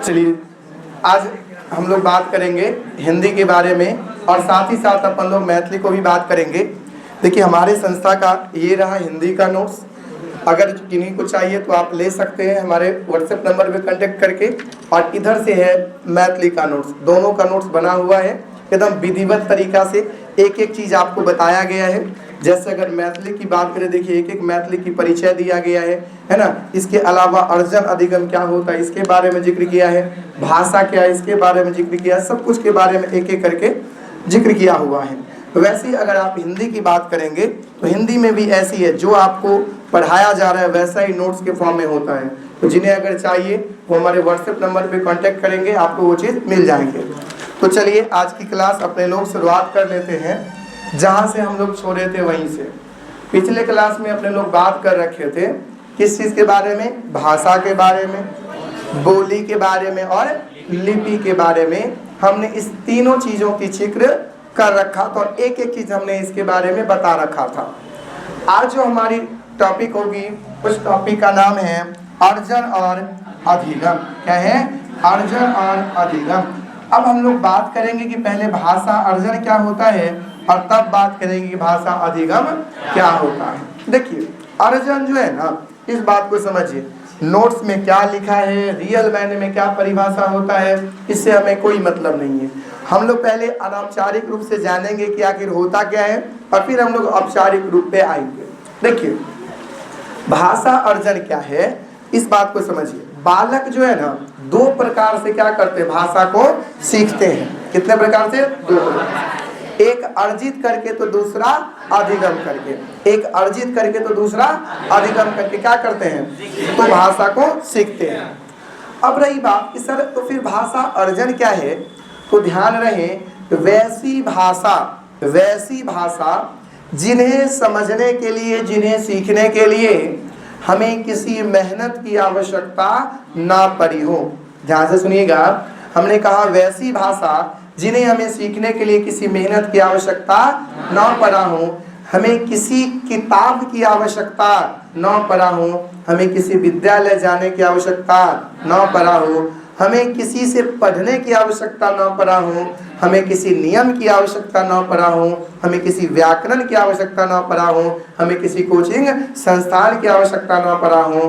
चलिए आज हम लोग बात करेंगे हिंदी के बारे में और साथ ही साथ अपन लोग मैथिली को भी बात करेंगे। देखिए हमारे संस्था का ये रहा हिंदी का नोट्स। अगर किन्हीं को चाहिए तो आप ले सकते हैं हमारे व्हाट्सएप नंबर पे कांटेक्ट करके। और इधर से है मैथिली का नोट्स, दोनों का नोट्स बना हुआ है एकदम विधिवत तरीका से। एक एक चीज़ आपको बताया गया है। जैसे अगर मैथिली की बात करें, देखिए एक एक मैथिली की परिचय दिया गया है ना। इसके अलावा अर्जन अधिगम क्या होता है इसके बारे में जिक्र किया है, भाषा क्या है इसके बारे में जिक्र किया है, सब कुछ के बारे में एक एक करके जिक्र किया हुआ है। वैसे ही अगर आप हिंदी की बात करेंगे तो हिंदी में भी ऐसी है, जो आपको पढ़ाया जा रहा है वैसा ही नोट्स के फॉर्म में होता है। तो जिन्हें अगर चाहिए वो हमारे व्हाट्सएप नंबर पे कांटेक्ट करेंगे, आपको वो चीज़ मिल जाएंगे। तो चलिए आज की क्लास अपने लोग शुरुआत कर लेते हैं जहाँ से हम लोग छोड़े थे वहीं से। पिछले क्लास में अपने लोग बात कर रखे थे किस चीज़ के बारे में, भाषा के बारे में, बोली के बारे में और लिपि के बारे में। हमने इस तीनों चीज़ों की जिक्र कर रखा था और एक एक चीज़ हमने इसके बारे में बता रखा था। आज जो हमारी टॉपिक होगी उस टॉपिक का नाम है अर्जन और अधिगम। क्या है? अर्जन और अधिगम। अब हम लोग बात करेंगे कि पहले भाषा अर्जन क्या होता है और तब बात करेंगे कि भाषा अधिगम क्या होता है। देखिए अर्जन जो है ना, इस बात को समझिए, नोट्स में क्या लिखा है, रियल मायने में क्या परिभाषा होता है, इससे हमें कोई मतलब नहीं है। हम लोग पहले अनौपचारिक रूप से जानेंगे कि आखिर होता क्या है और फिर हम लोग औपचारिक रूप पे आएंगे। देखिए भाषा अर्जन क्या है इस बात को समझिए। बालक जो है ना दो प्रकार से क्या करते हैं, भाषा को सीखते हैं। कितने प्रकार से? दो प्रकार। एक अर्जित करके तो दूसरा अधिगम करके। एक अर्जित करके तो दूसरा अधिगम करके क्या करते हैं, तो भाषा को सीखते हैं। अब रही बात कि सर तो फिर भाषा अर्जन क्या है, तो ध्यान रहे वैसी भाषा जिन्हें समझने के लिए, जिन्हें सीखने के लिए हमें किसी मेहनत की आवश्यकता ना पड़ी हो। ध्यान से सुनिएगा, हमने कहा वैसी भाषा जिन्हें हमें सीखने के लिए किसी मेहनत की आवश्यकता ना पड़ा हो, हमें किसी किताब की आवश्यकता ना पड़ा हो, हमें किसी विद्यालय जाने की आवश्यकता ना पड़ा हो, हमें किसी से पढ़ने की आवश्यकता ना पड़ा हो, हमें किसी नियम की आवश्यकता ना पड़ा हो, हमें किसी व्याकरण की आवश्यकता ना पड़ा हो, हमें किसी कोचिंग संस्थान की आवश्यकता ना पड़ा हो,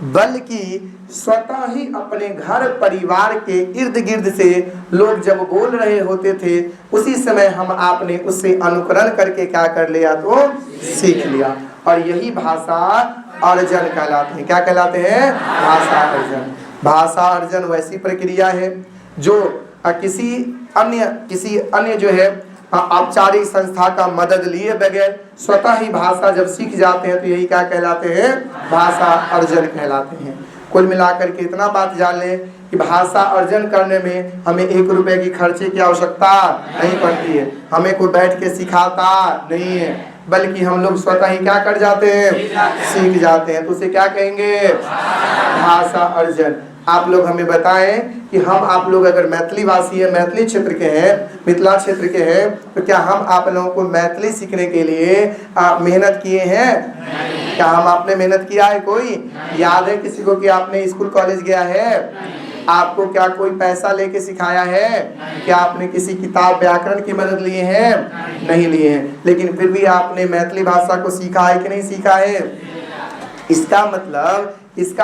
बल्कि स्वतः ही अपने घर परिवार के इर्द गिर्द से लोग जब बोल रहे होते थे उसी समय हम आपने उससे अनुकरण करके क्या कर लिया, तो सीख लिया। और यही भाषा अर्जन कहलाते हैं। क्या कहलाते हैं? भाषा अर्जन। भाषा अर्जन वैसी प्रक्रिया है जो किसी अन्य जो है औपचारिक संस्था का मदद लिए बगैर स्वतः ही भाषा जब सीख जाते हैं तो यही क्या कहलाते हैं, भाषा अर्जन कहलाते हैं। कुल मिलाकर के इतना बात जान लें कि भाषा अर्जन करने में हमें 1 रुपए की खर्चे की आवश्यकता नहीं पड़ती है, हमें कोई बैठ के सिखाता नहीं है, बल्कि हम लोग स्वतः ही क्या कर जाते हैं, सीख जाते हैं। तो उसे क्या कहेंगे, भाषा अर्जन। आप लोग हमें बताएं कि हम आप लोग अगर मैथिली भाषी है, मैथिली क्षेत्र के हैं, मिथिला क्षेत्र के हैं, तो क्या हम आप लोगों को मैथिली सीखने के लिए मेहनत किए हैं? क्या हम आपने मेहनत किया है? कोई याद है किसी को कि आपने स्कूल कॉलेज गया है? आपको क्या कोई पैसा लेके सिखाया है? क्या आपने किसी किताब व्याकरण की मदद लिए हैं? नहीं लिए हैं, लेकिन फिर भी आपने मैथिली भाषा को सीखा है कि नहीं सीखा है? इसका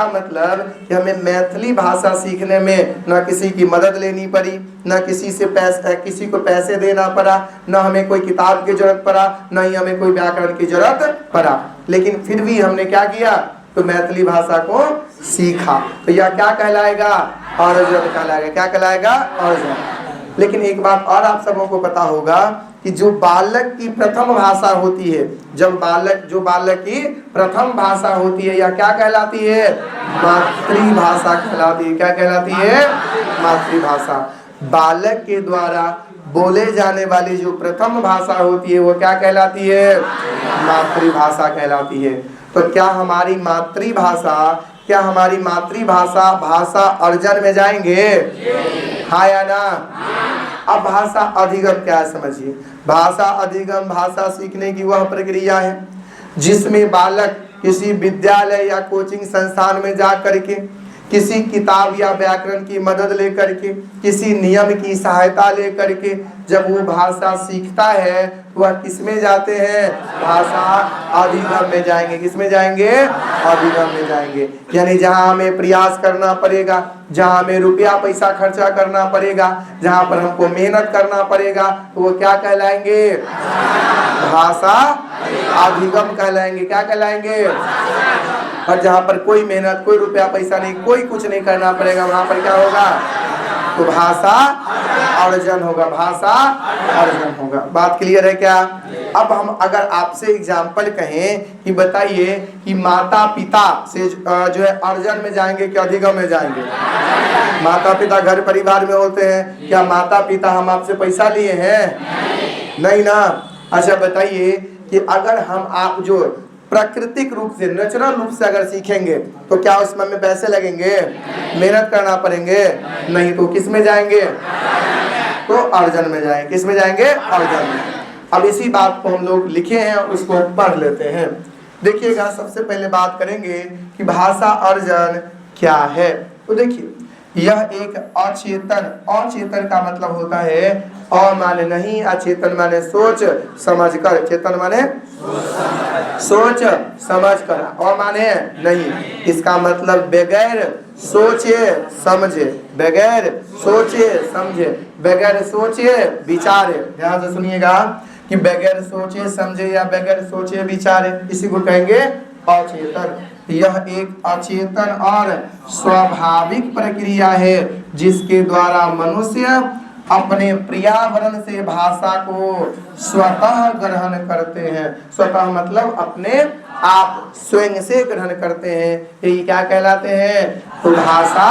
मतलब कि हमें मैथिली भाषा सीखने में न किसी की मदद लेनी पड़ी, न किसी को पैसे देना पड़ा, न हमें कोई किताब की जरूरत पड़ा, न ही हमें कोई व्याकरण की जरूरत पड़ा, लेकिन फिर भी हमने क्या किया, तो मैथिली भाषा को सीखा। तो यह क्या कहलाएगा, अर्जन कहलाएगा। क्या कहलाएगा, अर्जन। लेकिन एक बात और आप सबों को पता होगा कि जो बालक की प्रथम भाषा होती है, जो बालक की प्रथम भाषा होती है, या क्या कहलाती है, मातृभाषा कहलाती है। क्या कहलाती है, मातृभाषा। बालक के द्वारा बोले जाने वाली जो प्रथम भाषा होती है वो क्या कहलाती है, मातृभाषा कहलाती है। तो क्या हमारी मातृभाषा भाषा अर्जन में जाएंगे? हाँ या ना? अब भाषा अधिगम क्या है समझिए। भाषा अधिगम भाषा सीखने की वह प्रक्रिया है जिसमें बालक किसी विद्यालय या कोचिंग संस्थान में जा करके किसी किताब या व्याकरण की मदद लेकर के, किसी नियम की सहायता लेकर के जब वो भाषा सीखता है तो वह किसमें जाते हैं? भाषा अधिगम में जाएंगे। किसमें जाएंगे? अधिगम में जाएंगे। यानी जहाँ हमें प्रयास करना पड़ेगा, जहाँ हमें रुपया पैसा खर्चा करना पड़ेगा, जहाँ पर हमको मेहनत करना पड़ेगा, तो वो क्या कहलाएंगे? भाषा अधिगम कहलाएंगे। क्या कहलाएंगे? और जहाँ पर कोई मेहनत, कोई रुपया पैसा नहीं, कोई कुछ नहीं करना पड़ेगा, वहाँ पर क्या होगा? तो भाषा अर्जन होगा। भाषा अर्जन होगा। बात क्लियर है क्या? अब हम अगर आपसे एग्जाम्पल कहें कि बताइए कि माता पिता से जो है अर्जन में जाएंगे कि अधिगम में जाएंगे? माता पिता घर परिवार में होते हैं, क्या माता पिता हम आपसे पैसा लिए हैं? नहीं ना। अच्छा बताइए कि अगर हम आप जो प्राकृतिक रूप से, नेचुरल रूप से अगर सीखेंगे तो क्या उसमें हमें पैसे लगेंगे? मेहनत करना पड़ेंगे? नहीं। तो किस में जाएंगे? तो अर्जन में जाएंगे। किस में जाएंगे? अर्जन में। अब इसी बात को हम लोग लिखे हैं, उसको पढ़ लेते हैं। देखिएगा, सबसे पहले बात करेंगे कि भाषा अर्जन क्या है। तो देखिए, यह एक अचेतन, अचेतन का मतलब होता है अ माने नहीं, अचेतन माने सोच समझ कर, चेतन माने सोच समझ कर, अ माने नहीं। इसका मतलब बगैर सोचे समझे, बगैर सोचे समझे, बगैर सोचे विचारे। ध्यान से सुनिएगा कि बगैर सोचे समझे या बगैर सोचे विचारे, इसी को कहेंगे अचेतन। यह एक अचेतन और स्वाभाविक प्रक्रिया है जिसके द्वारा मनुष्य अपने पर्यावरण से भाषा को स्वतः ग्रहण करते हैं। स्वतः मतलब अपने आप, स्वयं से ग्रहण करते हैं। ये क्या कहलाते हैं? तो भाषा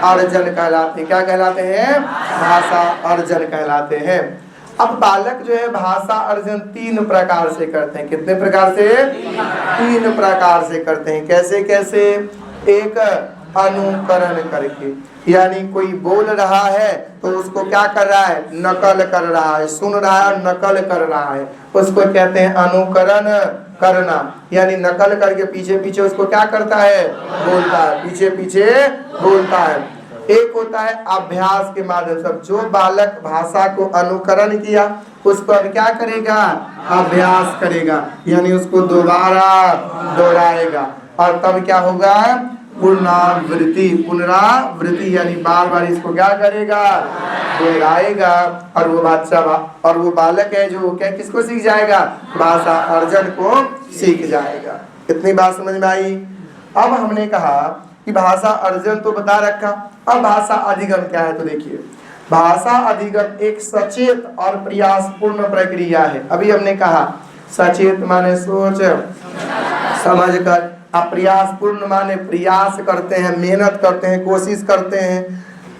अर्जन कहलाते हैं। क्या कहलाते हैं? भाषा अर्जन कहलाते हैं। अब बालक जो है भाषा अर्जन 3 प्रकार से करते हैं। कितने प्रकार से? 3 प्रकार से करते हैं। कैसे कैसे? एक, अनुकरण करके, यानी कोई बोल रहा है तो उसको क्या कर रहा है? नकल कर रहा है। सुन रहा है और नकल कर रहा है, उसको कहते हैं अनुकरण करना। यानी नकल करके पीछे पीछे उसको क्या करता है? बोलता है, पीछे पीछे बोलता है। एक होता है अभ्यास के माध्यम से। जो बालक भाषा को अनुकरण किया उसको अब क्या करेगा? अभ्यास करेगा, यानी उसको दोबारा दोहराएगा। और तब क्या होगा? पुनरावृत्ति। पुनरावृत्ति यानी बार बार इसको क्या करेगा? दोहराएगा। और वो बादशाह और वो बालक है जो क्या किसको सीख जाएगा? भाषा अर्जन को सीख जाएगा। इतनी बात समझ में आई? अब हमने कहा कि भाषा अर्जन तो बता रखा, अब भाषा अधिगम क्या है? तो देखिए, भाषा अधिगम एक सचेत और प्रयासपूर्ण प्रक्रिया है। अभी हमने कहा सचेत माने सोच समझ कर, प्रयासपूर्ण माने प्रयास करते हैं, मेहनत करते हैं, कोशिश करते हैं।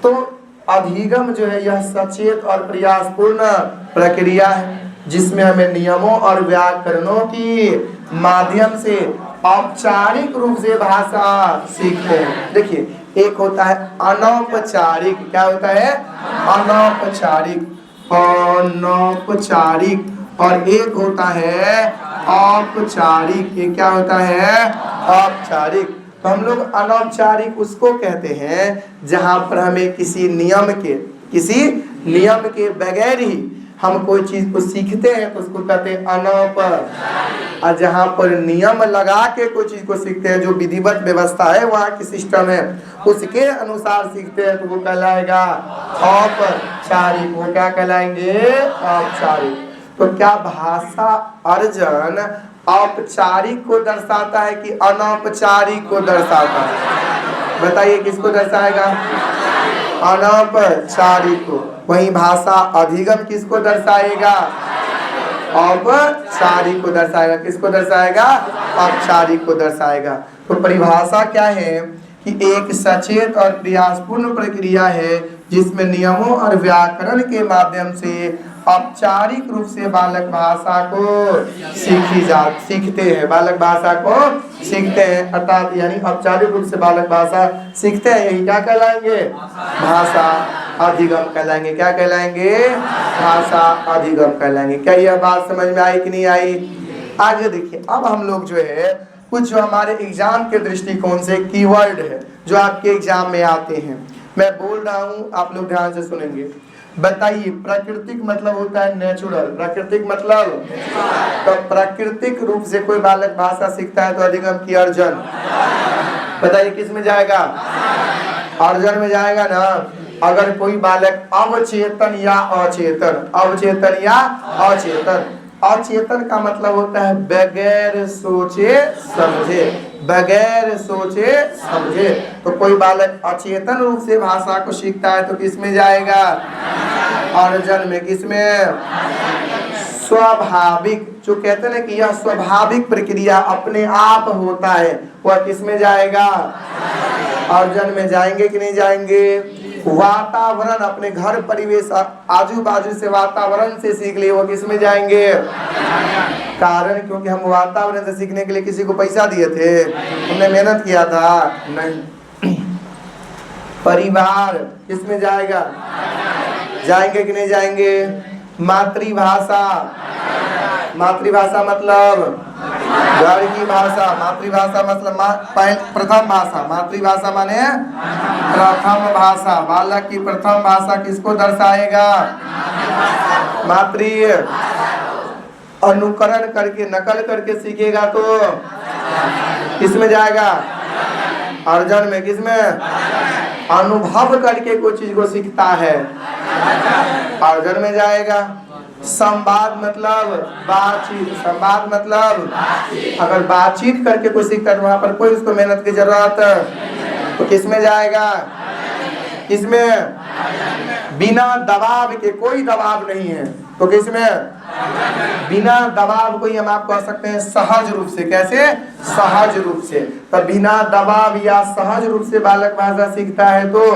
तो अधिगम जो है यह सचेत और प्रयासपूर्ण प्रक्रिया है जिसमें हमें नियमों और व्याकरणों की माध्यम से औपचारिक रूप से भाषा सीखते हैं। देखिए, एक होता है अनौपचारिक। क्या होता है? अनौपचारिक, अनौपचारिक। और एक होता है औपचारिक। ये क्या होता है? औपचारिक। तो हम लोग अनौपचारिक उसको कहते हैं जहां पर हमें किसी नियम के बगैर ही हम कोई चीज को सीखते हैं तो उसको कहते हैं अनौप। और जहाँ पर नियम लगा के कोई चीज को सीखते हैं, जो विधिवत व्यवस्था है वहाँ की सिस्टम है उसके अनुसार सीखते हैं, तो वो कहलाएगा औपचारिक। वो क्या कहलाएंगे? औपचारिक। तो क्या भाषा अर्जन औपचारिक को दर्शाता है कि अनौपचारिक को दर्शाता है? बताइए, किसको दर्शाएगा? अनौपचारिक को। वहीं भाषा अधिगम किसको दर्शाएगा? औपचारिक को दर्शाएगा। किसको दर्शाएगा? औपचारिक को दर्शाएगा। तो परिभाषा क्या है कि एक सचेत और प्रयासपूर्ण प्रक्रिया है जिसमें नियमों और व्याकरण के माध्यम से औपचारिक रूप से बालक भाषा को सीखते हैं। बालक भाषा को सीखते हैं, अर्थात यानी औपचारिक रूप से बालक भाषा सीखते हैं। यही क्या कहलाएंगे? भाषा अधिगम कहलाएंगे। क्या कहलाएंगे? भाषा अधिगम कहलाएंगे। क्या यह बात समझ में आई कि नहीं आई? आगे देखिए, अब हम लोग जो है कुछ जो हमारे एग्जाम के दृष्टिकोण से कीवर्ड है जो आपके एग्जाम में आते हैं। मैं बोल रहा हूँ, आप लोग ध्यान से सुनेंगे। बताइए, प्राकृतिक मतलब होता है नेचुरल, प्राकृतिक मतलब, तो प्राकृतिक रूप से कोई बालक भाषा सीखता है तो अधिगम की अर्जन, बताइए किस में जाएगा? अर्जन में जाएगा ना। अगर कोई बालक अवचेतन या अचेतन, अवचेतन या अचेतन, अचेतन का मतलब होता है बगैर सोचे समझे, बगैर सोचे समझे। तो कोई बालक अचेतन रूप से भाषा को सीखता है तो किस में जाएगा? अर्जन में। किस में? स्वाभाविक, जो कहते हैं ना कि यह स्वाभाविक प्रक्रिया अपने आप होता है, वह किस में जाएगा? अर्जन में। जाएंगे कि नहीं जाएंगे? वातावरण, अपने घर परिवेश आजू बाजू से वातावरण से सीख लिए, वो किस में जाएंगे? कारण, क्योंकि हम वातावरण से सीखने के लिए किसी को पैसा दिए थे, हमने मेहनत किया था? नहीं। परिवार किस में जाएगा? जाएंगे कि नहीं जाएंगे? मातृभाषा, मातृभाषा मतलब घर की भाषा, मातृभाषा मतलब प्रथम भाषा, मातृभाषा माने प्रथम भाषा। बालक की प्रथम भाषा किसको दर्शाएगा? मातृ। अनुकरण करके, नकल करके सीखेगा तो किसमें जाएगा? अर्जन में। किसमें? अनुभव करके कोई चीज को सीखता है, अर्जन में जाएगा। संवाद मतलब बातचीत, संवाद मतलब अगर बातचीत करके कोई सीखता है तो वहां पर कोई उसको मेहनत की जरूरत, तो किसमें जाएगा? किसमें? बिना दबाव के, कोई दबाव नहीं है तो किसमें? बिना दबाव को ही हम आप कह सकते हैं सहज रूप से। कैसे? सहज रूप से। तो बिना दबाव या सहज रूप से बालक भाषा सीखता है तो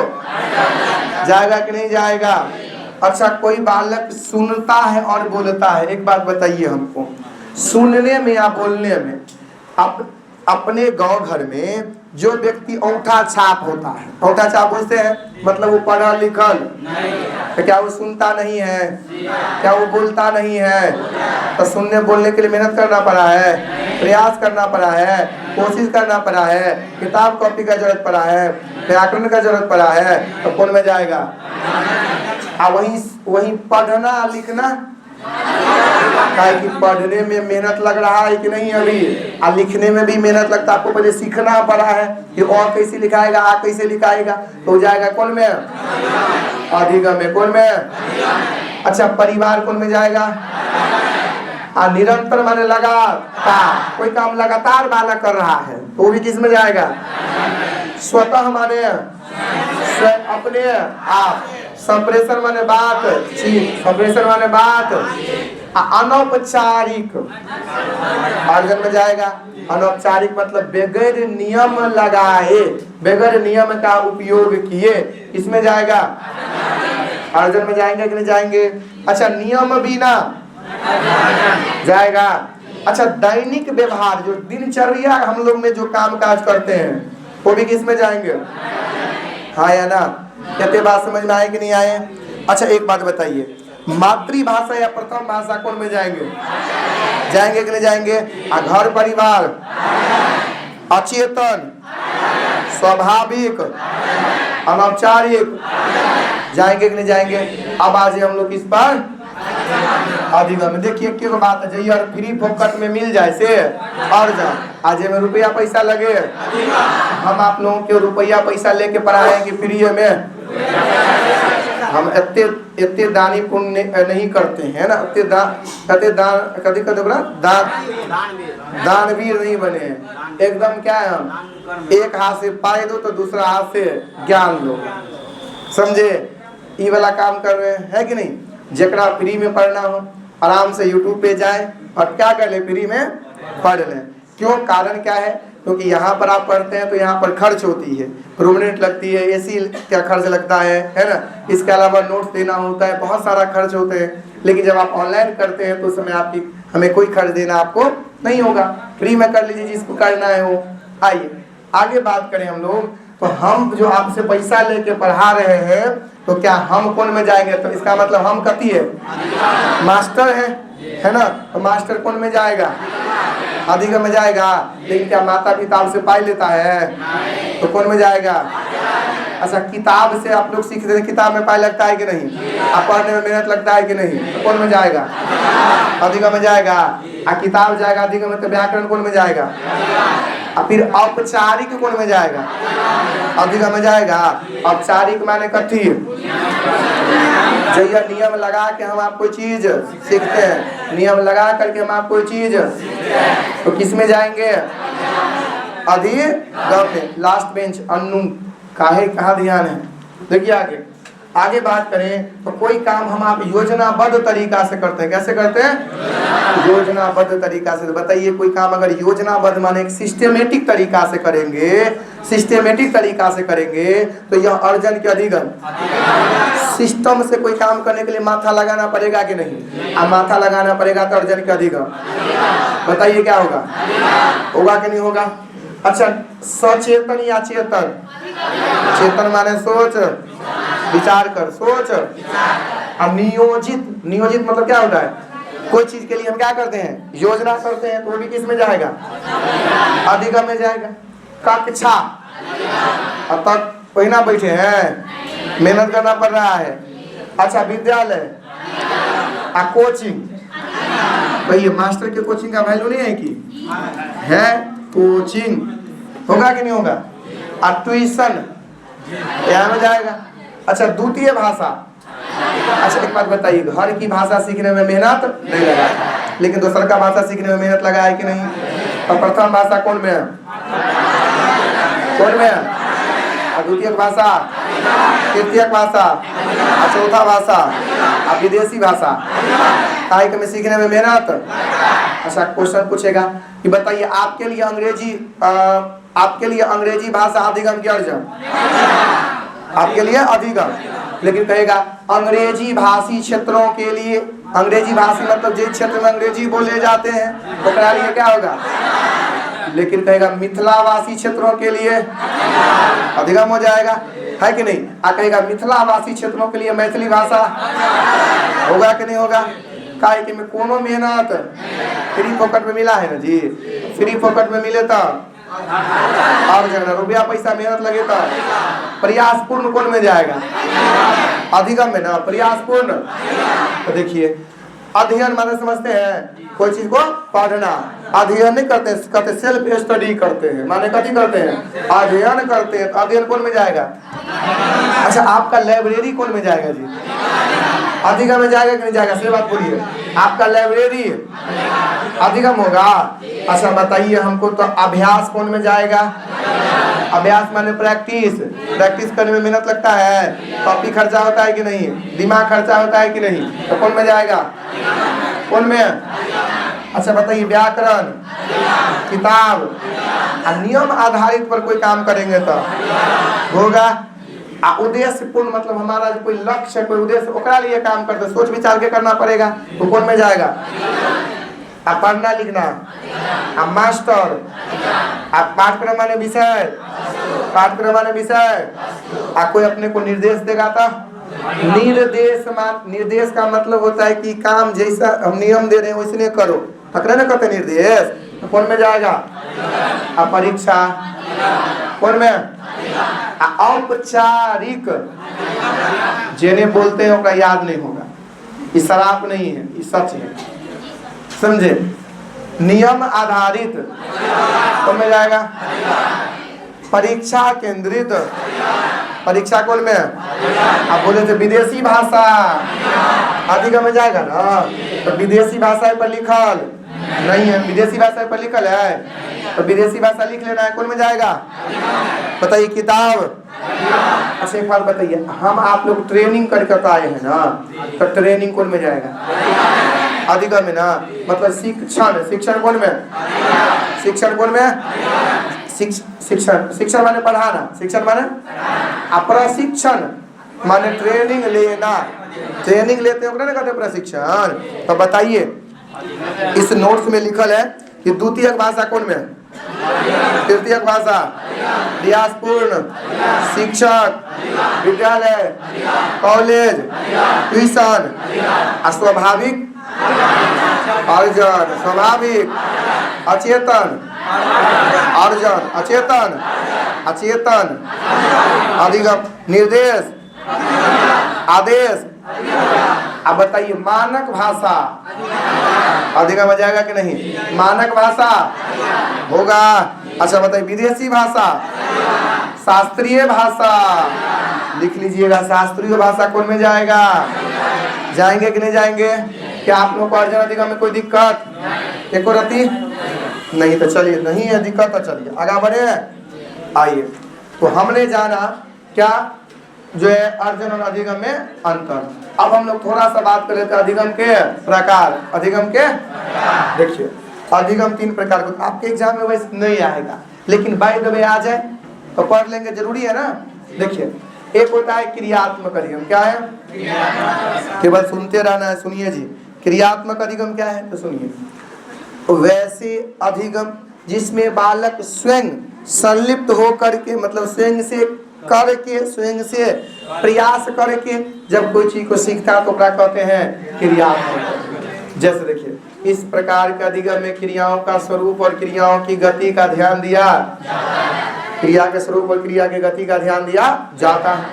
जाएगा कि नहीं जाएगा? अच्छा, कोई बालक सुनता है और बोलता है, एक बात बताइए हमको, सुनने में या बोलने में, अपने गांव घर में जो व्यक्ति औंठा छाप होता है, औंठा छाप बोलते हैं मतलब वो पढ़ा लिखल, तो क्या वो सुनता नहीं है? क्या वो बोलता नहीं है? तो सुनने बोलने के लिए मेहनत करना पड़ा है, प्रयास करना पड़ा है, कोशिश करना पड़ा है, किताब कॉपी का जरूरत पड़ा है, व्याकरण का जरूरत पड़ा है, तो कौन में जाएगा? वही पढ़ना लिखना, कि पढ़ने में मेहनत लग रहा है कि नहीं अभी, और लिखने में भी मेहनत लगता है। आपको पहले सीखना पड़ा है कि और कैसे लिखाएगा, आ कैसे लिखाएगा, तो हो जाएगा कौन में? अधिगम में। कौन में? अच्छा, परिवार कौन में जाएगा? निरंतर माने लगातार, कोई काम लगातार बालक कर रहा है तो वो भी किस में जाएगा? स्वतः माने अपने आप, संप्रेषण माने बात, संप्रेषण माने बात, अनौपचारिक अर्जन में जाएगा। अनौपचारिक मतलब बगैर नियम लगाए, बगैर नियम का उपयोग किए, इसमें जाएगा? अर्जन में जाएंगे कि नहीं जाएंगे? अच्छा, नियम बिना जाएगा। अच्छा, दैनिक व्यवहार, जो दिनचर्या हम लोग में जो काम काज करते हैं वो भी किस में जाएंगे? हाँ या ना? कहते बात समझ में आए कि नहीं आए? अच्छा, एक बात बताइए, मातृभाषा या प्रथम भाषा कौन में जाएंगे? जाएंगे कि नहीं जाएंगे? घर परिवार, अचेतन, स्वाभाविक, अनौपचारिक, जाएंगे कि नहीं जाएंगे? अब आज हम लोग इस पर अधिगम में देखिए, क्यों बात है जाइए और फ्री फोकट में मिल जाए से और जा आज में रुपया पैसा लगे, हम आप लोगों के रुपया पैसा लेके पढ़ाए कि फ्री में? हम इतने दानी पुण्य नहीं करते हैं ना, दानवीर नहीं बने हैं एकदम। क्या है, हम एक हाथ से पाए दो तो दूसरा हाथ से ज्ञान लो, समझे? ये वाला काम कर रहे हैं, है कि नहीं? जकरा फ्री में पढ़ना हो आराम से यूट्यूब पे जाए और क्या कर ले? फ्री में पढ़ लें। क्यों? कारण क्या है? क्योंकि यहाँ पर आप पढ़ते हैं तो यहाँ पर खर्च होती है, रूम रेंट लगती है, एसी क्या खर्च लगता है ना? इसके अलावा नोट्स देना होता है, बहुत सारा खर्च होते हैं। लेकिन जब आप ऑनलाइन करते हैं तो उस समय आपकी हमें कोई खर्च देना आपको नहीं होगा, फ्री में कर लीजिए जिसको करना है वो। आइए आगे बात करें हम लोग। तो हम जो आपसे पैसा लेके पढ़ा रहे हैं तो क्या हम कौन में जाएंगे? तो इसका मतलब हम कथी है? मास्टर है ना? तो मास्टर कौन में जाएगा? अधिगम में जाएगा। लेकिन क्या माता पिता से पाई लेता है? तो कौन में जाएगा? अच्छा, किताब से आप लोग सीखते हैं, किताब में पाई लगता है कि नहीं? आप पढ़ने में मेहनत लगता है कि नहीं? तो कौन में जाएगा? अधिगम में जाएगा। किताब जाएगा अधिगम में, तो व्याकरण कौन में जाएगा? फिर औपचारिक कौन में जाएगा? अधिगम में जाएगा। औपचारिक माने कथी? जैया नियम लगा के हम आप कोई चीज सीखते हैं, नियम लगा करके हम आप कोई चीज, तो किस में जाएंगे? अधिगम में। लास्ट बेंच अन्नू काहे कहाँ ध्यान है? देखिए आगे बात करें तो कोई काम हम आप योजनाबद्ध तरीका से करते हैं। कैसे करते हैं? योजनाबद्ध तरीका से। बताइए कोई काम अगर योजनाबद्ध माने एक सिस्टमेटिक तरीका से करेंगे, सिस्टमेटिक तरीका से करेंगे तो यह अर्जन के अधिगम। सिस्टम से कोई काम करने के लिए माथा लगाना पड़ेगा कि नहीं? अब माथा लगाना पड़ेगा तो अर्जन के अधिगम। बताइए क्या होगा? होगा कि नहीं होगा? अच्छा, सचेतन या चेतन? चेतन माने सोच, विचार कर, सोच। और नियोजित, नियोजित मतलब क्या होता है? कोई चीज के लिए हम क्या करते हैं? योजना करते हैं, तो वो भी किस में जाएगा? अधिगम में जाएगा। कक्षा, अब तक वही ना बैठे हैं, मेहनत करना पड़ रहा है। अच्छा, विद्यालय, कोचिंग, भाई मास्टर के कोचिंग का वैल्यू नहीं है कि है? कोचिंग होगा कि नहीं होगा? और ट्यूशन यहाँ में जाएगा। अच्छा, द्वितीय भाषा। अच्छा, एक बात बताइए, घर की भाषा सीखने में मेहनत नहीं लगा, लेकिन दूसर का भाषा सीखने में मेहनत लगा है कि नहीं? तो प्रथम भाषा कौन में है? कौन में है? और द्वितीय भाषा, तृतीय भाषा, और चौथा भाषा, और विदेशी भाषा। काहे में सीखने में मेहनत। अच्छा, क्वेश्चन पूछेगा कि बताइए आपके लिए अंग्रेजी भाषा अधिगम की अर्जन? आपके लिए अधिगम। लेकिन कहेगा अंग्रेजी भाषी क्षेत्रों के लिए, अंग्रेजी भाषी मतलब जिस क्षेत्र में अंग्रेजी बोले जाते हैं तो क्या लिए क्या होगा? लेकिन कहेगा मिथिलावासी क्षेत्रों के लिए अधिगम हो जाएगा, है कि नहीं? कहेगा मिथिलावासी क्षेत्रों के लिए मैथिली भाषा होगा कि नहीं होगा? काहे कि में कोनो मेहनत फ्री फोकट में मिला है ना जी। फ्री फोकट में मिले तो और जगह रुपया पैसा मेहनत लगे तो प्रयास पूर्ण कौन में जाएगा? अधिगम में ना, प्रयास पूर्ण। तो देखिए अध्ययन माने समझते हैं कोई चीज को पढ़ना, अध्ययन नहीं करते, कहते सेल्फ स्टडी करते हैं। माने कथी करते हैं? अध्ययन करते हैं। तो अध्ययन कौन में जाएगा? अच्छा, आपका लाइब्रेरी कौन में जाएगा जी? अधिगम में जाएगा कि नहीं जाएगा? सही बात बोलिए। आपका लाइब्रेरी अधिगम होगा। अच्छा बताइए हमको, तो अभ्यास कौन में जाएगा? अभ्यास माने प्रैक्टिस। प्रैक्टिस करने में मेहनत लगता है, कॉपी खर्चा होता है कि नहीं? दिमाग खर्चा होता है कि नहीं? तो कौन में जाएगा? कौन में? अच्छा बताइए व्याकरण, किताब, नियम आधारित पर कोई काम करेंगे तो होगा। उद्देश्य पूर्ण मतलब हमारा जो कोई लक्ष्य, कोई उद्देश्य, ओकरा लिए काम करते, सोच विचार के करना पड़ेगा। तो कौन में जाएगा? पढ़ना लिखना, मास्टर, पाठ्यक्रम माने विषय, पाठ्यक्रम माने विषय। कोई अपने को निर्देश देगा तो निर्देश का मतलब होता है कि काम जैसा हम नियम दे रहे हैं वैसे करो, पकड़े ना करते निर्देश। तो कौन में जाएगा? परीक्षा कौन में? औपचारिक, जिन्हें बोलते हैं उनका याद नहीं होगा, ये शराब नहीं है, ये सच है, समझे? नियम आधारित कौन में जाएगा? परीक्षा केंद्रित, परीक्षा कौन में? आप बोले थे विदेशी भाषा, अधिगम में जाएगा ना। तो विदेशी भाषा पर लिखल नहीं है, विदेशी भाषा पर लिखल है तो विदेशी भाषा लिख लेना है, कौन में जाएगा? बताइए किताब। अच्छा एक बात बताइए, हम आप लोग ट्रेनिंग करके आए हैं ना, तो ट्रेनिंग कौन में जाएगा? अधिगम में ना। मतलब शिक्षण, शिक्षण कौन में? शिक्षण कौन में? शिक्षण, शिक्षण माने पढ़ाना, शिक्षण माने प्रशिक्षण माने ट्रेनिंग लेना, ट्रेनिंग लेते हैं ना कहते प्रशिक्षण। तो बताइए इस नोट्स में लिखल है कि द्वितीय भाषा कौन में? तृतीय भाषा, प्रयासपूर्ण, शिक्षक, विद्यालय, कॉलेज, ट्यूशन, स्वाभाविक अर्जन, स्वाभाविक अचेतन, अर्जन, अचेतन, अचेतन, अधिगम, निर्देश, आदेश। अब बताइए मानक भाषा, अधिगम आ जाएगा कि नहीं? मानक भाषा होगा। अच्छा बताइए विदेशी भाषा, शास्त्रीय भाषा, लिख लीजिएगा शास्त्रीय भाषा कौन में जाएगा? जाएंगे कि नहीं जाएंगे? क्या आप लोग को अर्जन अधिगम में कोई दिक्कत एको रती नहीं? तो चलिए, नहीं है दिक्कत तो चलिए आगे बढ़े। आइए, तो हमने जाना क्या जो है अर्जन और अधिगम में अंतर। अब हम लोग थोड़ा सा बात कर लेते हैं अधिगम के प्रकार। अधिगम के देखिए, अधिगम 3 प्रकार के। आपके एग्जाम में वैसे नहीं आएगा, लेकिन बाय द वे आ जाए तो पढ़ लेंगे, जरूरी है ना। देखिए, एक होता है क्रियात्मक अधिगम। क्या है? केवल सुनते रहना है। सुनिए जी, क्रियात्मक अधिगम क्या है तो सुनिए। वैसे अधिगम जिसमें बालक स्वयं संलिप्त होकर के, मतलब स्वयं से करके, स्वयं से प्रयास करके जब कोई चीज को सीखता तो क्या कहते हैं? क्रियात्मक। जैसे देखिए, इस प्रकार के अधिगम में क्रियाओं का स्वरूप और क्रियाओं की गति का ध्यान दिया, क्रिया के स्वरूप और क्रिया की गति का ध्यान दिया जाता है।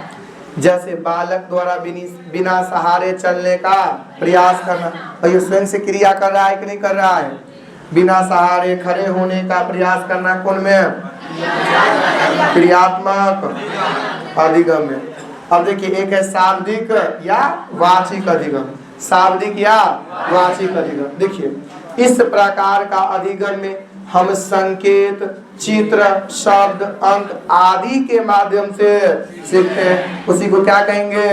जैसे बालक द्वारा बिना सहारे चलने का प्रयास करना, भाई स्वयं से क्रिया कर रहा है कि नहीं कर रहा है? बिना सहारे खड़े होने का प्रयास करना कौन में? क्रियात्मक अधिगम में। अब देखिए, एक है शाब्दिक या वाचिक अधिगम। शाब्दिक या वाचिक अधिगम। देखिए, इस प्रकार का अधिगम में हम संकेत, चित्र, शब्द, अंक आदि के माध्यम से सीखते हैं। उसी को क्या कहेंगे?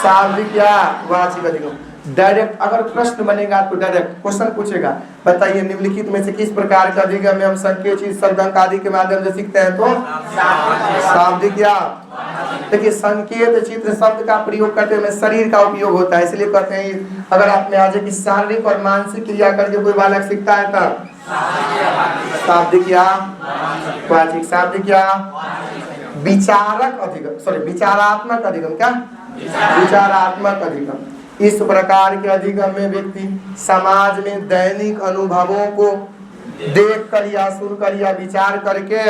शाब्दिक या वाचिक अधिगम। डायरेक्ट अगर प्रश्न बनेगा तो डायरेक्ट क्वेश्चन पूछेगा, बताइए निम्नलिखित में से किस प्रकार का अधिगम में हम संकेत, चित्र, शब्द, अंक आदि के माध्यम से सीखते हैं? तो शाब्दिक या। देखिए, संकेत, चित्र, शब्द का प्रयोग करते हुए शरीर का उपयोग होता है, इसलिए कहते हैं अगर आप में आ जाए कि शारीरिक और मानसिक क्रिया करके कोई बालक सीखता है तब शाब्दिक या वाचिक। शाब्दिक या विचारक अधिगम, सॉरी विचारात्मक अधिगम। क्या? विचारात्मक अधिगम। इस प्रकार के अधिगम में व्यक्ति समाज में दैनिक अनुभवों को देखकर या सुनकर या विचार करके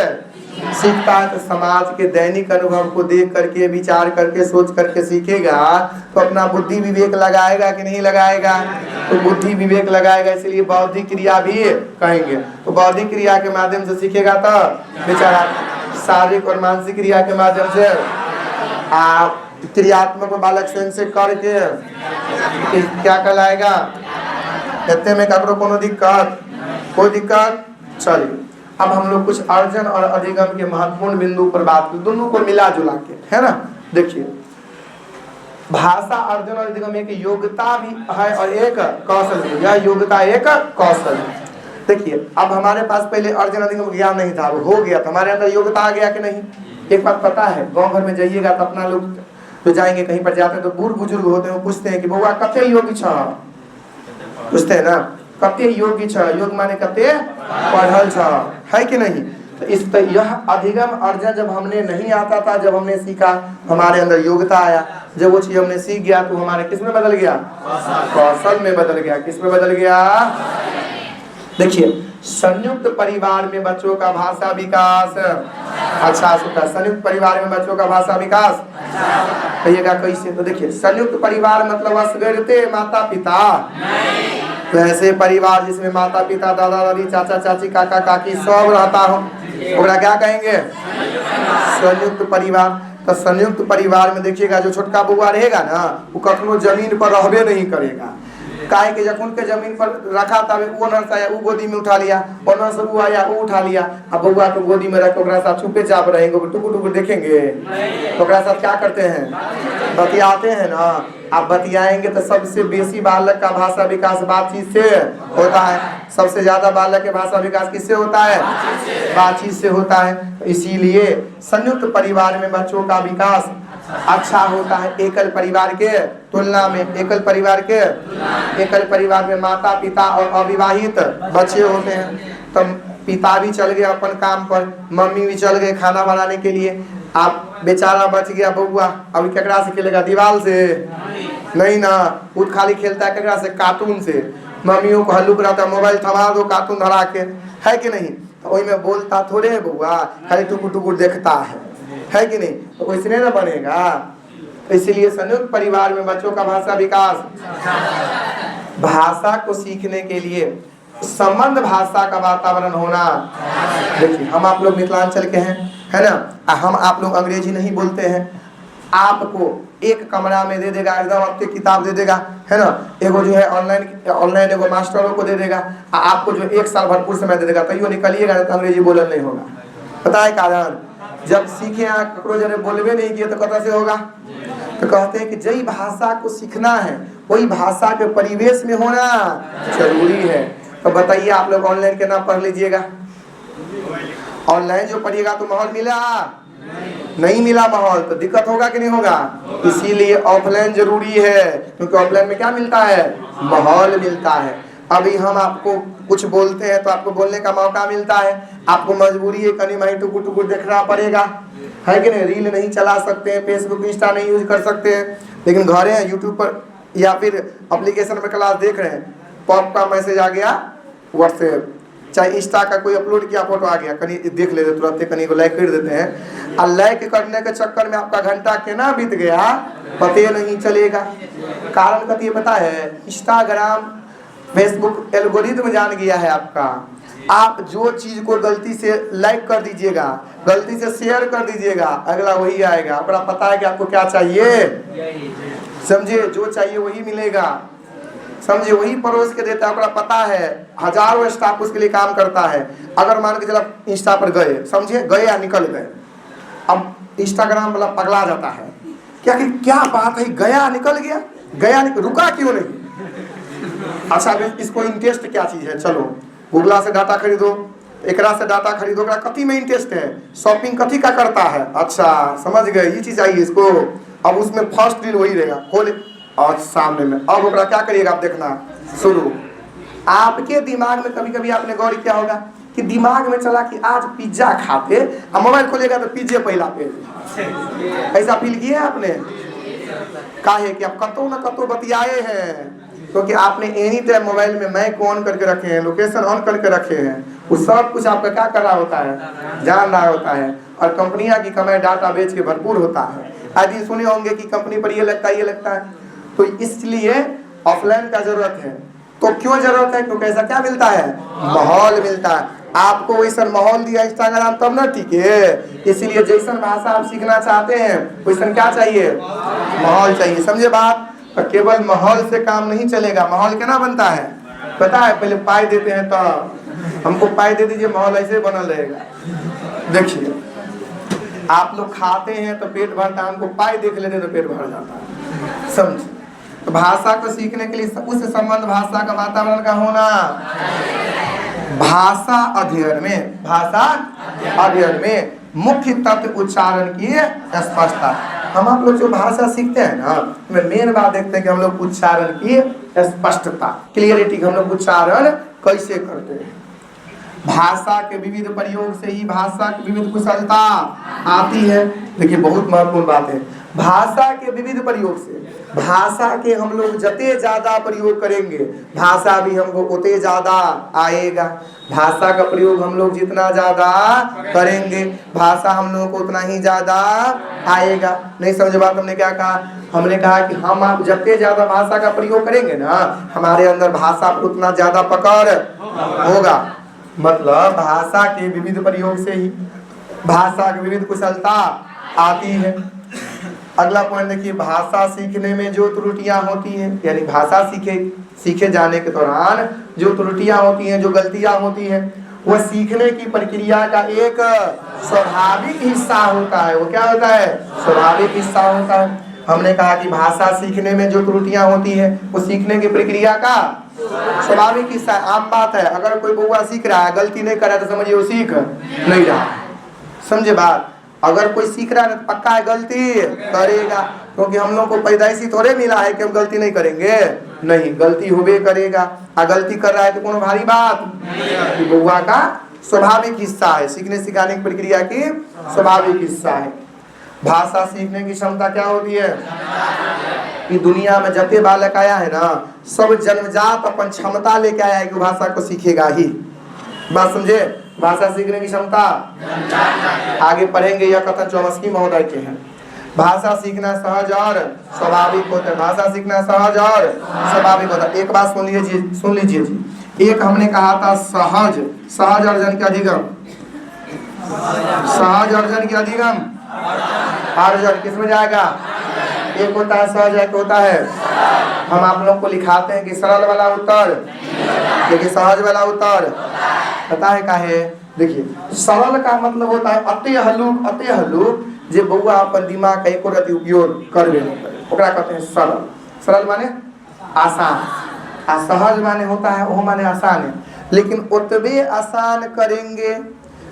सीखता है। तो समाज के दैनिक अनुभव को देख करके, विचार करके, सोच करके सीखेगा तो अपना बुद्धि विवेक लगाएगा कि नहीं लगाएगा? तो बुद्धि विवेक लगाएगा, इसलिए बौद्धिक क्रिया भी कहेंगे। तो बौद्धिक क्रिया के माध्यम से सीखेगा तो विचारात्मक। शारीरिक और मानसिक क्रिया के माध्यम से आप क्रियात्मक बालक स्वयं से करके क्या कहलाएगा? कहते में ककरो कोनो दिक्कत, कोई दिक्कत। चलिए, अब हम लोग कुछ अर्जन और अधिगम के महत्वपूर्ण बिंदु पर बात करें, दोनों को मिला जुला के, है ना। देखिए, भाषा अर्जन और अधिगम एक योग्यता भी है और एक कौशल भी। यह योग्यता एक कौशल है। देखिए, अब हमारे पास पहले अर्जन अधिगम ज्ञान नहीं था, वो हो गया था, हमारे अंदर योग्यता आ गया कि नहीं? एक बात पता है, गाँव घर में जाइएगा तो अपना लोग तो जाएंगे, कहीं पर जाते हैं तो बूढ़ बुजुर्ग होते हैं, वो पूछते हैं कि बउआ कते योग्य छ, पूछते हैं ना, कते योग्य छ। योग माने कते पढ़ल छ, है कि नहीं? तो इस तो यह अधिगम अर्जन जब हमने नहीं आता था, जब हमने सीखा हमारे अंदर योग्यता आया। जब वो चीज हमने सीख गया तो हमारे किस में बदल गया? कौशल में बदल गया। किस में बदल गया? देखिए, संयुक्त परिवार में बच्चों का भाषा विकास अच्छा होता है। संयुक्त परिवार में बच्चों का भाषा विकास कहिएगा कैसे? तो देखिए, संयुक्त परिवार मतलब असगरते माता पिता, तो ऐसे परिवार जिसमें माता पिता, दादा दादी, चाचा चाची, काका काकी सब रहता हो, ओकरा क्या कहेंगे? संयुक्त परिवार। तो संयुक्त परिवार में देखिएगा जो छोटका बउआ रहेगा ना, वो कखनो जमीन पर रहबे नहीं करेगा। काहे के जखुन के जमीन पर रखा तब वो नर्स आया, वो गोदी में उठा लिया, और नर्स वो आया, वो उठा लिया। अब बउआ को गोदी में रख ओकरा साथ छुपे चाप रहेंगे, टुकुर टुकुर देखेंगे तो ओकरा साथ क्या करते हैं? बतियाते हैं ना। आप बतियाएंगे तो सबसे बेसी बालक का भाषा विकास बातचीत से होता है। सबसे ज्यादा बालक के भाषा विकास किससे होता है? बातचीत से होता है। इसीलिए संयुक्त परिवार में बच्चों का विकास अच्छा होता है एकल परिवार के तुलना में। एकल परिवार में माता पिता और अविवाहित बच्चे होते हैं। तो पिता भी चल गए अपन काम पर, मम्मी भी चल गए खाना बनाने के लिए। आप बेचारा बच गया बउआ, अभी केकरा से खेलेगा? दीवार से नहीं ना, वो खाली खेलता है केकरा से? कार्टून से। मम्मियों को हल्लुक रहता है, मोबाइल थमा दो कार्टून धरा के, है कि नहीं? तो वही में बोलता थोड़े है बउआ, खाली टुकुर टुकुर देखता है कि नहीं? तो इसने ना बनेगा। इसलिए संयुक्त परिवार में बच्चों का भाषा विकास, भाषा को सीखने के लिए संबंध भाषा का वातावरण होना। देखिए हम आप लोग मिथिलांचल के हैं, है ना, हम आप लोग अंग्रेजी नहीं बोलते हैं, आपको एक कमरा में दे देगा, एकदम आपकी किताब दे देगा, है ना, एगो जो है ऑनलाइन एगो मास्टरों को दे देगा, आपको जो 1 साल भरपूर समय दे देगा, तैयो निकलिएगा तो अंग्रेजी बोलना नहीं होगा। पता है कारण? जब सीखे ककरो जने बोलबे नहीं किए तो कतऽ से होगा? तो कहते हैं कि जई भाषा को सीखना है वही भाषा के परिवेश में होना जरूरी है। तो बताइए आप लोग ऑनलाइन के नाम पढ़ लीजिएगा, ऑनलाइन जो पढ़िएगा तो माहौल मिला नहीं मिला माहौल तो दिक्कत होगा कि नहीं होगा? इसीलिए ऑफलाइन जरूरी है, क्योंकि ऑफलाइन में क्या मिलता है? माहौल मिलता है। अभी हम आपको कुछ बोलते हैं तो आपको बोलने का मौका मिलता है, आपको मजबूरी है कहीं माही टुकुर टुकुर देखना पड़ेगा, है कि नहीं? रील नहीं चला सकते हैं, फेसबुक इंस्टा नहीं यूज कर सकते हैं, लेकिन घर हैं यूट्यूब पर या फिर एप्लीकेशन में क्लास देख रहे हैं, पॉप का मैसेज आ गया व्हाट्सएप, चाहे इंस्टा का कोई अपलोड किया फोटो आ गया, कहीं देख लेते तुरंत, कहीं को लाइक कर देते हैं, और लाइक करने के चक्कर में आपका घंटा केना बीत गया पते नहीं चलेगा। कारण कतिए पता है? इंस्टाग्राम फेसबुक एल्गोरिथम जान गया है आपका। आप जो चीज को गलती से लाइक कर दीजिएगा, गलती से शेयर कर दीजिएगा, अगला वही आएगा। अपना पता है कि आपको क्या चाहिए, समझे, जो चाहिए वही मिलेगा, समझे, वही परोस के देता है, अपना पता है। हजारों स्टाफ उसके लिए काम करता है। अगर मान के चलो इंस्टा पर गए, समझे, गए या निकल गए, अब इंस्टाग्राम वाला पगला जाता है क्या बात है, गया निकल गया, रुका क्यों नहीं? अच्छा इसको इंटरेस्ट क्या चीज है? चलो गूगला से डाटा खरीदो, एकरा से डाटा खरीदो, एकरा कथी में इंटरेस्ट है, शॉपिंग कथी का करता है, अच्छा समझ गए, ये चीज चाहिए इसको। अब उसमें फर्स्ट दिन वही रहेगा, खोले और सामने में, अब ओकरा क्या करिएगा आप देखना शुरू। आपके दिमाग में कभी कभी आपने गौर किया होगा कि दिमाग में चला कि आज पिज्जा खाते, अब मोबाइल खोलेगा तो पिज्जे पहला पेज, ऐसा फील किया आपने? काहे कि आप कतो न कतो बतियाए हैं, क्योंकि आपने एनी टाइम मोबाइल में मैक ऑन करके रखे हैं, लोकेशन ऑन करके रखे हैं, वो सब कुछ आपका क्या कर रहा होता है, जान रहा होता है। और कंपनियां की कमाई डाटा बेच के भरपूर होता है। आज सुने होंगे कि कंपनी पर ये लगता है, तो इसलिए ऑफलाइन का जरूरत है। तो क्यों जरूरत है? क्योंकि ऐसा क्या मिलता है, माहौल मिलता है। आपको वैसा माहौल दिया इंस्टाग्राम तब ना ठीक है। इसलिए जैसन भाषा आप सीखना चाहते हैं वैसन क्या चाहिए, माहौल चाहिए, समझे बात? और केवल माहौल से काम नहीं चलेगा। माहौल क्या बनता है पता है? पहले पाई देते हैं तो हमको पाई दे दीजिए, माहौल ऐसे बनल रहेगा। देखिए आप लोग खाते हैं तो पेट भरता है, हमको पाई देख लेते तो पेट भर जाता है, समझे? तो भाषा को सीखने के लिए उस संबंध भाषा का वातावरण का होना। भाषा अध्ययन में मुख्य तत्व उच्चारण की स्पष्टता। हम आप लोग जो भाषा सीखते हैं ना, मेन बात देखते हैं कि हम लोग उच्चारण की स्पष्टता, क्लियरिटी, हम लोग उच्चारण कैसे करते हैं। भाषा के विविध प्रयोग से ही भाषा की विविध कुशलता आती है। देखिए बहुत महत्वपूर्ण बात है, भाषा के विविध प्रयोग से, भाषा के हम लोग जते ज्यादा प्रयोग करेंगे भाषा भी हमको उतने ज्यादा आएगा। भाषा का प्रयोग हम लोग जितना ज्यादा करेंगे भाषा हम लोगों को उतना ही ज्यादा आएगा। नहीं समझे बात? हमने क्या कहा? हमने कहा कि हम आप जते ज्यादा भाषा का प्रयोग करेंगे ना, हमारे अंदर भाषा पर उतना ज्यादा पकड़ होगा। मतलब भाषा के विविध प्रयोग से ही भाषा की विविध कुशलता आती है। अगला पॉइंट देखिए, भाषा सीखने में जो त्रुटियां होती हैं, यानी भाषा सीखे जाने के दौरान जो त्रुटियां होती हैं, जो गलतियां होती हैं, वह सीखने की प्रक्रिया का एक स्वाभाविक हिस्सा होता है। वो क्या होता है? स्वाभाविक हिस्सा होता है। हमने कहा कि भाषा सीखने में जो त्रुटियां होती हैं वो सीखने की प्रक्रिया का स्वाभाविक हिस्सा है। आम बात है, अगर कोई बउआ सीख रहा है गलती नहीं कर रहा है तो समझिए वो सीख नहीं रहा, समझे बात? अगर कोई सीख रहा है तो पक्का है गलती करेगा, क्योंकि हम लोग को पैदाइशी थोड़े मिला है कि हम गलती नहीं करेंगे, नहीं, गलती होबे करेगा। और गलती कर रहा है तो कोनो भारी बात नहीं, बउआ का स्वाभाविक हिस्सा है, सीखने सिखाने की प्रक्रिया की स्वाभाविक हिस्सा है। भाषा सीखने की क्षमता क्या होती है? कि दुनिया में जते बालक आया है ना, सब जन्मजात अपन क्षमता लेके आया है कि भाषा को सीखेगा ही। बात समझे? भाषा सीखने की क्षमता आगे पढ़ेंगे। यह कथन चौमस्की महोदय के हैं। भाषा सीखना सहज और स्वाभाविक होता है। भाषा सीखना सहज और स्वाभाविक होता है। एक बात सुन लीजिए जी। एक हमने कहा था सहज अर्जन के अधिगम। सहज अर्जन के अधिगम अर्जन किसमें जाएगा? एक होता है सहज, एक होता है। हम आप लोग को लिखाते हैं कि सरल वाला उत्तर, देखिए सहज वाला उत्तर पता है का है। देखिए सरल का मतलब होता है अति हल्लुक जे बउआ अपन दिमाग का एको रति उपयोग करबे नहीं करे, ओकरा कहते हैं सरल। सरल माने आसान, आ सहज माने होता है वो माने आसान है, लेकिन उतबे आसान करेंगे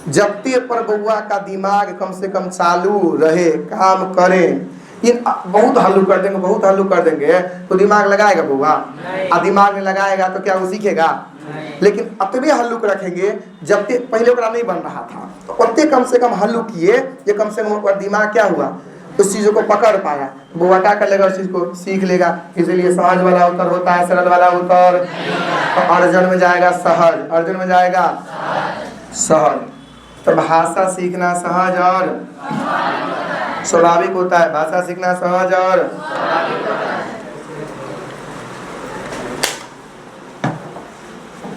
जबते पर बउआ का दिमाग कम से कम चालू रहे, काम करे। इन बहुत हल्लू कर देंगे तो दिमाग लगाएगा बउआ? आ दिमाग में लगाएगा तो क्या वो सीखेगा? लेकिन अतबे हल्लुक रखेंगे जब तक पहले ओकरा नहीं बन रहा था, तो उतने कम से कम हल्लुक किए जो कम से कम ओकर दिमाग क्या हुआ, उस चीज़ों को पकड़ पाया। बउआ क्या कर लेगा? उस चीज़ को सीख लेगा। इसलिए सहज वाला उत्तर होता है सरल वाला उत्तर। अर्जन में जाएगा सहज, अर्जन में जाएगा सहज। तो भाषा सीखना सहज और स्वाभाविक होता है। भाषा सीखना सहज और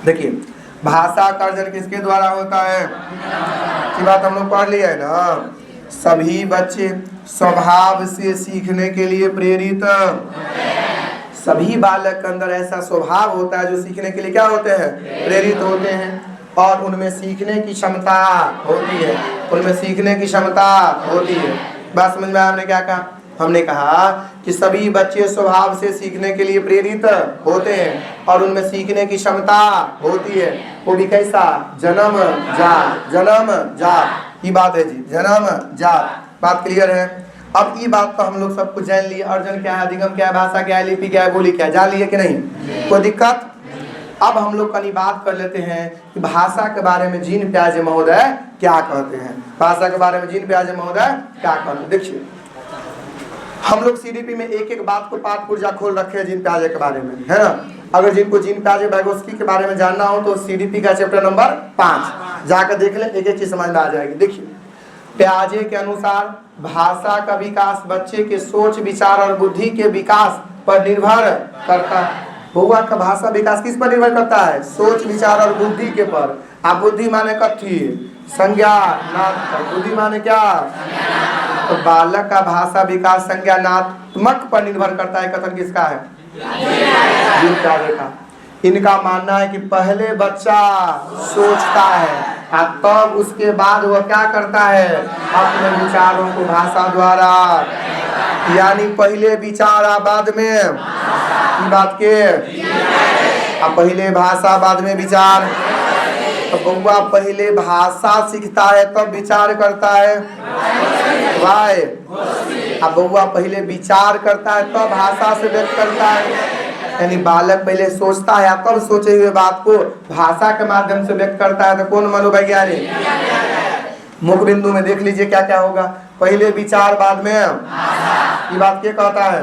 देखिए भाषा का अर्जन किसके द्वारा होता है? ये बात हम लोग पढ़ लिया है ना। सभी बच्चे स्वभाव से सीखने के लिए प्रेरित, सभी बालक के अंदर ऐसा स्वभाव होता है जो सीखने के लिए क्या होते हैं? प्रेरित होते हैं, और उनमें सीखने की क्षमता होती है, उनमें सीखने की क्षमता होती है। बात समझ में? हमने क्या कहा? हमने कहा कि सभी बच्चे स्वभाव से सीखने के लिए प्रेरित होते हैं और उनमें सीखने की क्षमता होती है। वो भी कैसा? जन्म जात की बात है जी, जन्म जात। बात क्लियर है? अब ये बात तो हम लोग सब कुछ जान लिए। अर्जन क्या है, अधिगम क्या है, भाषा क्या है, लिपि क्या है, बोली क्या है, जान लिए कि नहीं? कोई दिक्कत? अब हम लोग कहीं बात कर लेते हैं कि भाषा के बारे में जीन प्याजे महोदय क्या कहते हैं। भाषा के बारे में जीन प्याजे महोदय क्या कहते हैं? देखिए हम लोग सीडीपी में एक एक बात को पाठ पुर्जा खोल रखे हैं जीन प्याजे के बारे में, है ना। अगर जिनको जीन प्याजे वाइगोत्स्की के बारे में जानना हो तो सीडीपी का चैप्टर नंबर 5 जाकर देख ले, एक एक चीज समझ में आ जाएगी। देखिए प्याजे के अनुसार भाषा का विकास बच्चे के सोच विचार और बुद्धि के विकास पर निर्भर करता है। बउआ का भाषा विकास किस पर निर्भर करता है? सोच विचार और बुद्धि के पर। आप बुद्धि माने कथी? संज्ञानात्मक। बुद्धि माने क्या? तो बालक का भाषा विकास संज्ञानात्मक पर निर्भर करता है। कथन किसका है? जीन प्याजे का। इनका मानना है कि पहले बच्चा सोचता है और तब उसके बाद वह क्या करता है? अपने विचारों को भाषा द्वारा, यानी पहले विचार बाद में बात के, अब पहले भाषा बाद में विचार। तो बउआ पहले भाषा सीखता है तब विचार करता है वाई। अब बउआ पहले विचार करता है तब भाषा से व्यक्त करता है, यानी बालक पहले सोचता है तब सोचे हुए बात को भाषा के माध्यम से व्यक्त करता है। तो कौन मनोवैज्ञानिक? मुख बिंदु में देख लीजिए क्या क्या होगा। पहले विचार बाद में, ये बात क्या कहता है?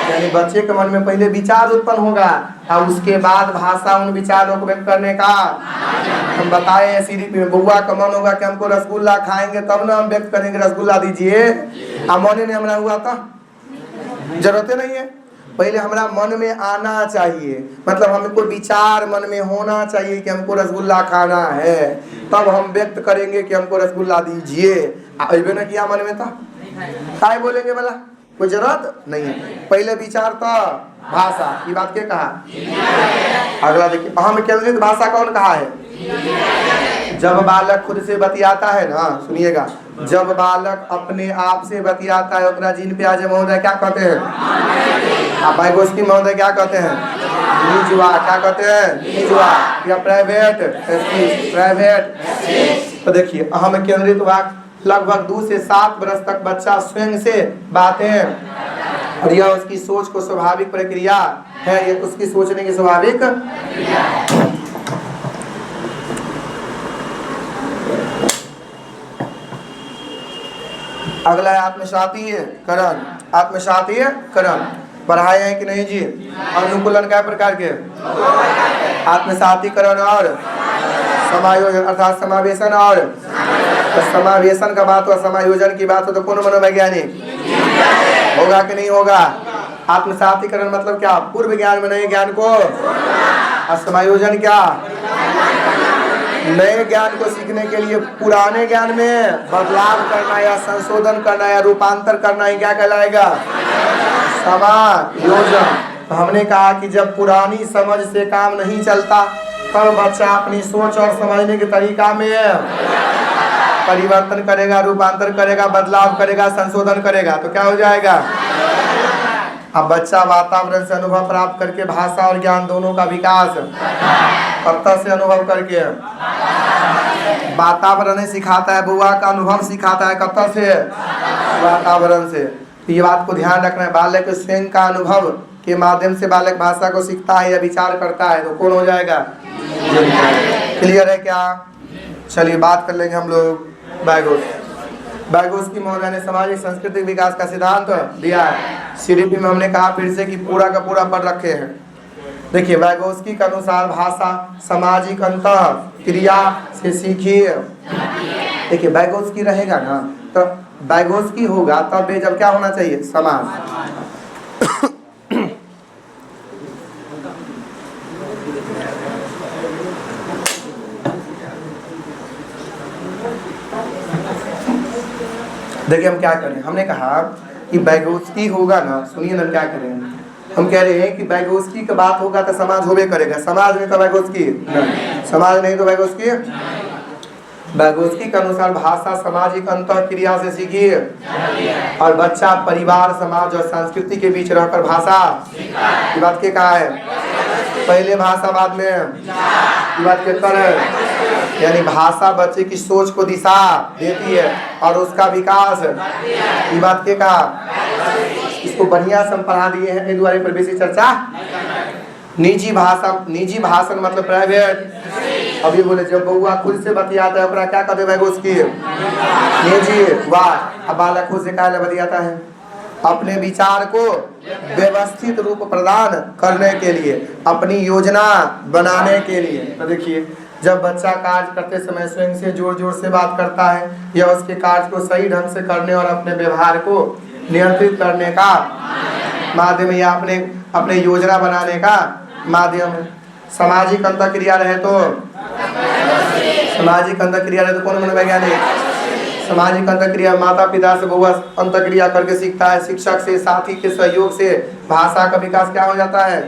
यानी बच्चे के मन में पहले विचार उत्पन्न होगा और उसके बाद भाषा उन विचारों को व्यक्त करने का। हम बताए हैं सीडीपी में, बउआ का मन होगा कि हमको रसगुल्ला खाएंगे तब ना हम व्यक्त करेंगे रसगुल्ला दीजिए। मन ने हमारा हुआ था, जरूरत नहीं है। पहले हमारा मन में आना चाहिए, मतलब हमको विचार मन में होना चाहिए कि हमको रसगुल्ला खाना है, तब हम व्यक्त करेंगे कि हमको रसगुल्ला दीजिए। अबे ना किया मन में था, काय बोलेंगे भला? कोई जरूरत नहीं है। पहले विचार था भाषा, ये बात क्या कहा? अगला देखिए अहम केंद्रित भाषा कौन कहा है? जब बालक खुद से बतियाता है ना, सुनिएगा, जब बालक अपने आप से बतियाता है ओकरा जीन प्याजे महोदय क्या कहते हैं? आप वाइगोत्स्की महोदय क्या कहते हैं? निजवा। क्या कहते हैं? निजवा या प्राइवेट स्पीच, प्राइवेट। तो देखिए अहम केंद्रित वाक्य लगभग 2 से 7 वर्ष तक बच्चा स्वयं से बातें, और यह उसकी सोच को स्वाभाविक प्रक्रिया है, ये उसकी सोचने की स्वाभाविक। अगला है आत्मसातीय करण। आत्मसातीय करण पढ़ाए हैं कि नहीं जी? अनुकूलन क्या प्रकार के? आत्मसातीकरण और समायोजन अर्थात समावेशन और तो समावेशन का बात हो, समायोजन की बात हो तो कौन मनोवैज्ञानिक होगा कि नहीं होगा? आत्मसातीकरण मतलब क्या? पूर्व ज्ञान में नए ज्ञान को, और समायोजन क्या? नए ज्ञान को सीखने के लिए पुराने ज्ञान में बदलाव करना या संशोधन करना या रूपांतर करना ही क्या कहलाएगा? समायोजन। तो हमने कहा कि जब पुरानी समझ से काम नहीं चलता तब बच्चा अपनी सोच और समझने के तरीका में परिवर्तन करेगा, रूपांतर करेगा, बदलाव करेगा, संशोधन करेगा, तो क्या हो जाएगा? अब बच्चा वातावरण से अनुभव प्राप्त करके भाषा और ज्ञान दोनों का विकास कब से अनुभव करके वातावरण सिखाता है, बुआ का अनुभव सिखाता है कब से? वातावरण से। तो ये बात को ध्यान रखना है, बालक स्वयं का अनुभव के माध्यम से बालक भाषा को सीखता है या विचार करता है तो कौन हो जाएगा? क्लियर है क्या? चलिए बात कर लेंगे हम लोग बैगोस्की महोदय ने सामाजिक सांस्कृतिक विकास का सिद्धांत दिया है। सीडीपी में हमने कहा फिर से कि पूरा का पूरा पढ़ रखे हैं। देखिए बैगोस्की के अनुसार भाषा सामाजिक अंतः क्रिया से सीखिए। देखिए बैगोस्की रहेगा ना तो बैगोस्की होगा तब जब क्या होना चाहिए? समाज। देखिए हम क्या करें, हमने कहा कि बैगोस्की होगा ना, सुनिए ना हम क्या करेंगे, हम कह रहे हैं कि बैगोस्की की बात होगा तो समाज होबे करेगा, समाज नहीं तो बैगोस्की नहीं, समाज नहीं तो बैगोस्की। बैगोस्की के अनुसार भाषा सामाजिक अंतः क्रिया से सीखिए और बच्चा परिवार समाज और संस्कृति के बीच रहकर भाषा की बात के कहा है? पहले भाषा बाद में की बात के कर, यानी भाषा बच्चे की सोच को दिशा देती है और उसका विकास की बात के कहा। इसको बढ़िया से हम पढ़ा दिए हैं, इस द्वारे पर बेसी चर्चा। निजी भाषण मतलब प्राइवेट। अभी बोले जब बउआ खुद से बतियाता है ओकरा क्या कर देगा उसकी निजी बात। अब बालक खुद से क्या बतियाता है? अपने विचार को व्यवस्थित रूप प्रदान करने के लिए, अपनी योजना बनाने के लिए। तो देखिए जब बच्चा कार्य करते समय स्वयं से जोर जोर से बात करता है या उसके कार्य को सही ढंग से करने और अपने व्यवहार को नियंत्रित करने का माध्यम या अपने योजना बनाने का माध्यम है। सामाजिक अंतःक्रिया रहे तो कौन मनोवैज्ञानिक? सामाजिक अंतःक्रिया माता पिता से बहुआ अंतःक्रिया करके सीखता है, शिक्षक से, साथी के सहयोग से भाषा का विकास क्या हो जाता है?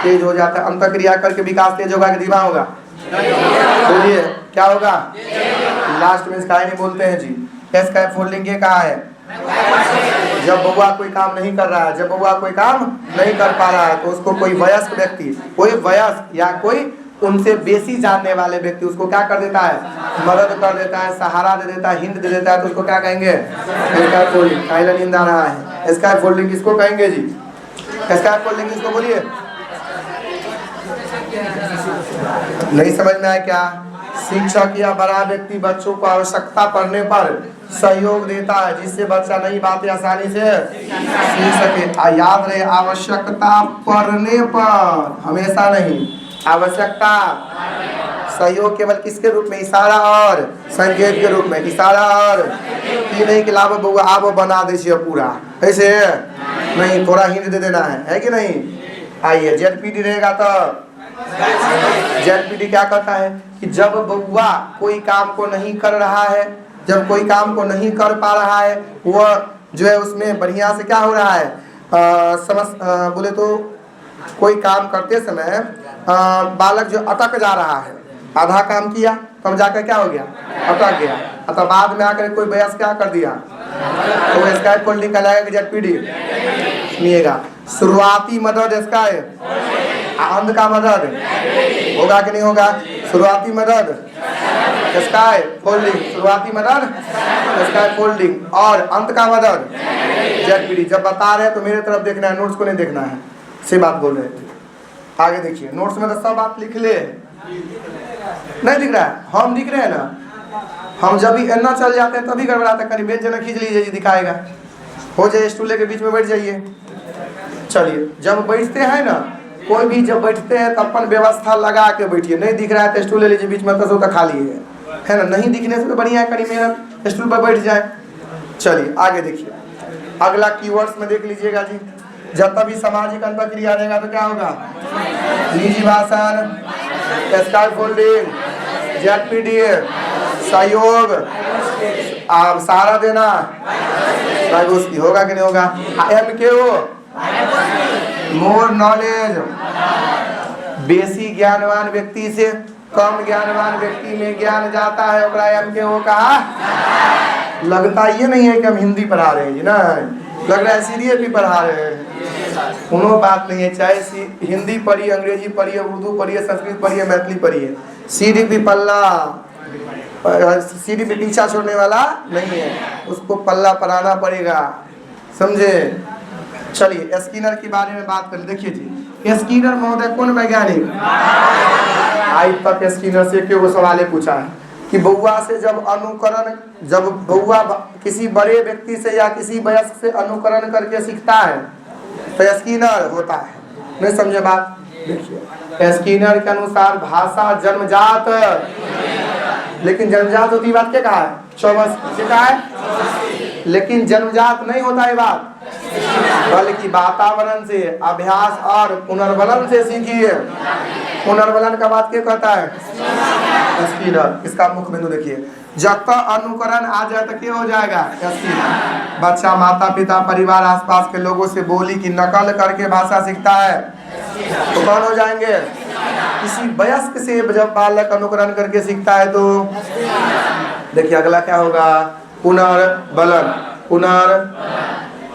तेज हो जाता है। अंतःक्रिया करके विकास तेज होगा कि धीमा होगा? बोलिए क्या होगा? लास्ट में इसका नहीं बोलते हैं जी, इसका फोल्डिंग ये कहा है जब बउआ कोई काम नहीं कर रहा है, जब बउआ कोई काम नहीं कर पा रहा है तो उसको कोई वयस्क व्यक्ति, कोई वयस्क या कोई उनसे बेसी जानने वाले व्यक्ति उसको क्या कर देता है? मदद कर देता है, सहारा दे देता है, हिंट दे देता है, तो उसको क्या कहेंगे? Sky folding. काइला नींद आ रहा है, स्काई फोल्डिंग किसको कहेंगे जी? स्काई फोल्डिंग किसको बोलिए? नहीं समझ में आया क्या? शिक्षक या बड़ा व्यक्ति बच्चों को आवश्यकता पड़ने पर सहयोग देता है जिससे बच्चा नई बातें आसानी से सीख सके। याद रहे आवश्यकता पड़ने पर, हमेशा नहीं। आवश्यकता सहयोग केवल किसके रूप में? इशारा और संकेत के रूप में। इशारा और ये नहीं कि लाभ बउआ आप बना दीजिए पूरा, ऐसे नहीं, थोड़ा हिंट दे देना है कि नहीं? आइए जेडपीडी रहेगा तो जेडपीडी क्या कहता है कि जब बउआ कोई काम को नहीं कर रहा है, जब कोई काम को नहीं कर पा रहा है, वह जो है उसमें बढ़िया से क्या हो रहा है? बोले तो कोई काम करते समय बालक जो अटक जा रहा है, आधा काम किया तब जाकर क्या हो गया? अटक गया, अतः बाद में आकर कोई बयास क्या कर दिया तो इसका फोल्डिंग कहलाएगा कि जेडपीडी सुनिएगा। शुरुआती मदद इसका है, अंत का मदद होगा कि नहीं होगा? शुरुआती मदद इसका है फोल्डिंग, शुरुआती मदद इसका है फोल्डिंग और अंत का मदद जेडपीडी। जब बता रहे हैं तो मेरे तरफ देखना है, नोट्स को नहीं देखना है, से बात बोल रहे थे। आगे देखिए नोट्स में तो सब बात लिख ले, नहीं दिख रहा है? हम दिख रहे हैं ना, हम जब भी इतना चल जाते हैं तभी गड़बड़ाता है। कहीं बेंच जना खींच लीजिए जी, दिखाएगा। हो जाए स्टूल के बीच में बैठ जाइए, चलिए, जब बैठते हैं ना, कोई भी जब बैठते हैं तो अपन व्यवस्था लगा के बैठिए। नहीं दिख रहा है तो स्टूल ले लीजिए, बीच में तो सोता खाली है ना। नहीं दिखने से तो बढ़िया है, कड़ी मेहनत स्टूल पर बैठ जाए। चलिए आगे देखिए, अगला कीवर्ड्स में देख लीजिएगा जी। जब तभी सामाजिक अंतःक्रिया रहेगा तो क्या होगा? निजी भाषण, स्काई फोल्डिंग, जेडपीडीए, सहयोग, सहारा देना, होगा कि नहीं होगा? MKO, मोर नॉलेज, बेसी ज्ञानवान व्यक्ति से कम ज्ञानवान व्यक्ति में ज्ञान जाता है, ओकरा MKO कहा। लगता ये नहीं है कि हम हिंदी पढ़ा रहे हैं जी, ना लग रहा है सीरियल भी पढ़ा रहे हैं। कोनो बात नहीं है, चाहे हिंदी पढ़िए, अंग्रेजी पढ़िए, उर्दू पढ़िए, संस्कृत पढ़िए, मैथिली पढ़िए, सीढ़ी भी पल्ला, सीढ़ी भी पीछा छोड़ने वाला नहीं है, उसको पल्ला पढ़ाना पड़ेगा, समझे। चलिए स्किनर के बारे में बात करें। देखिए जी, स्किनर महोदय कौन वैज्ञानिक? आज तक स्किनर से क्यों सवाल पूछा है कि बउआ से जब अनुकरण, जब बउआ किसी बड़े व्यक्ति से या किसी वयस्क से अनुकरण करके सीखता है तो स्किनर होता है। नहीं समझे बात? देखिए स्किनर के अनुसार भाषा जन्मजात, लेकिन जन्मजात होती बात क्या कहा है? चौमस्की कहा है, लेकिन जन्मजात नहीं होता है बात, बल्कि वातावरण से, अभ्यास और पुनर्बलन से सीखिए। पुनर्बलन का बात क्या कहता है? स्किनर। इसका मुख्य बिंदु देखिए, जब तक अनुकरण आ जाए तो क्या हो जाएगा? स्किनर। बच्चा माता पिता परिवार आसपास के लोगों से बोली की नकल करके भाषा सीखता है तो कौन हो जाएंगे? किसी वयस्क से जब बालक अनुकरण करके सीखता है तो देखिए अगला क्या होगा? पुनर्बलन।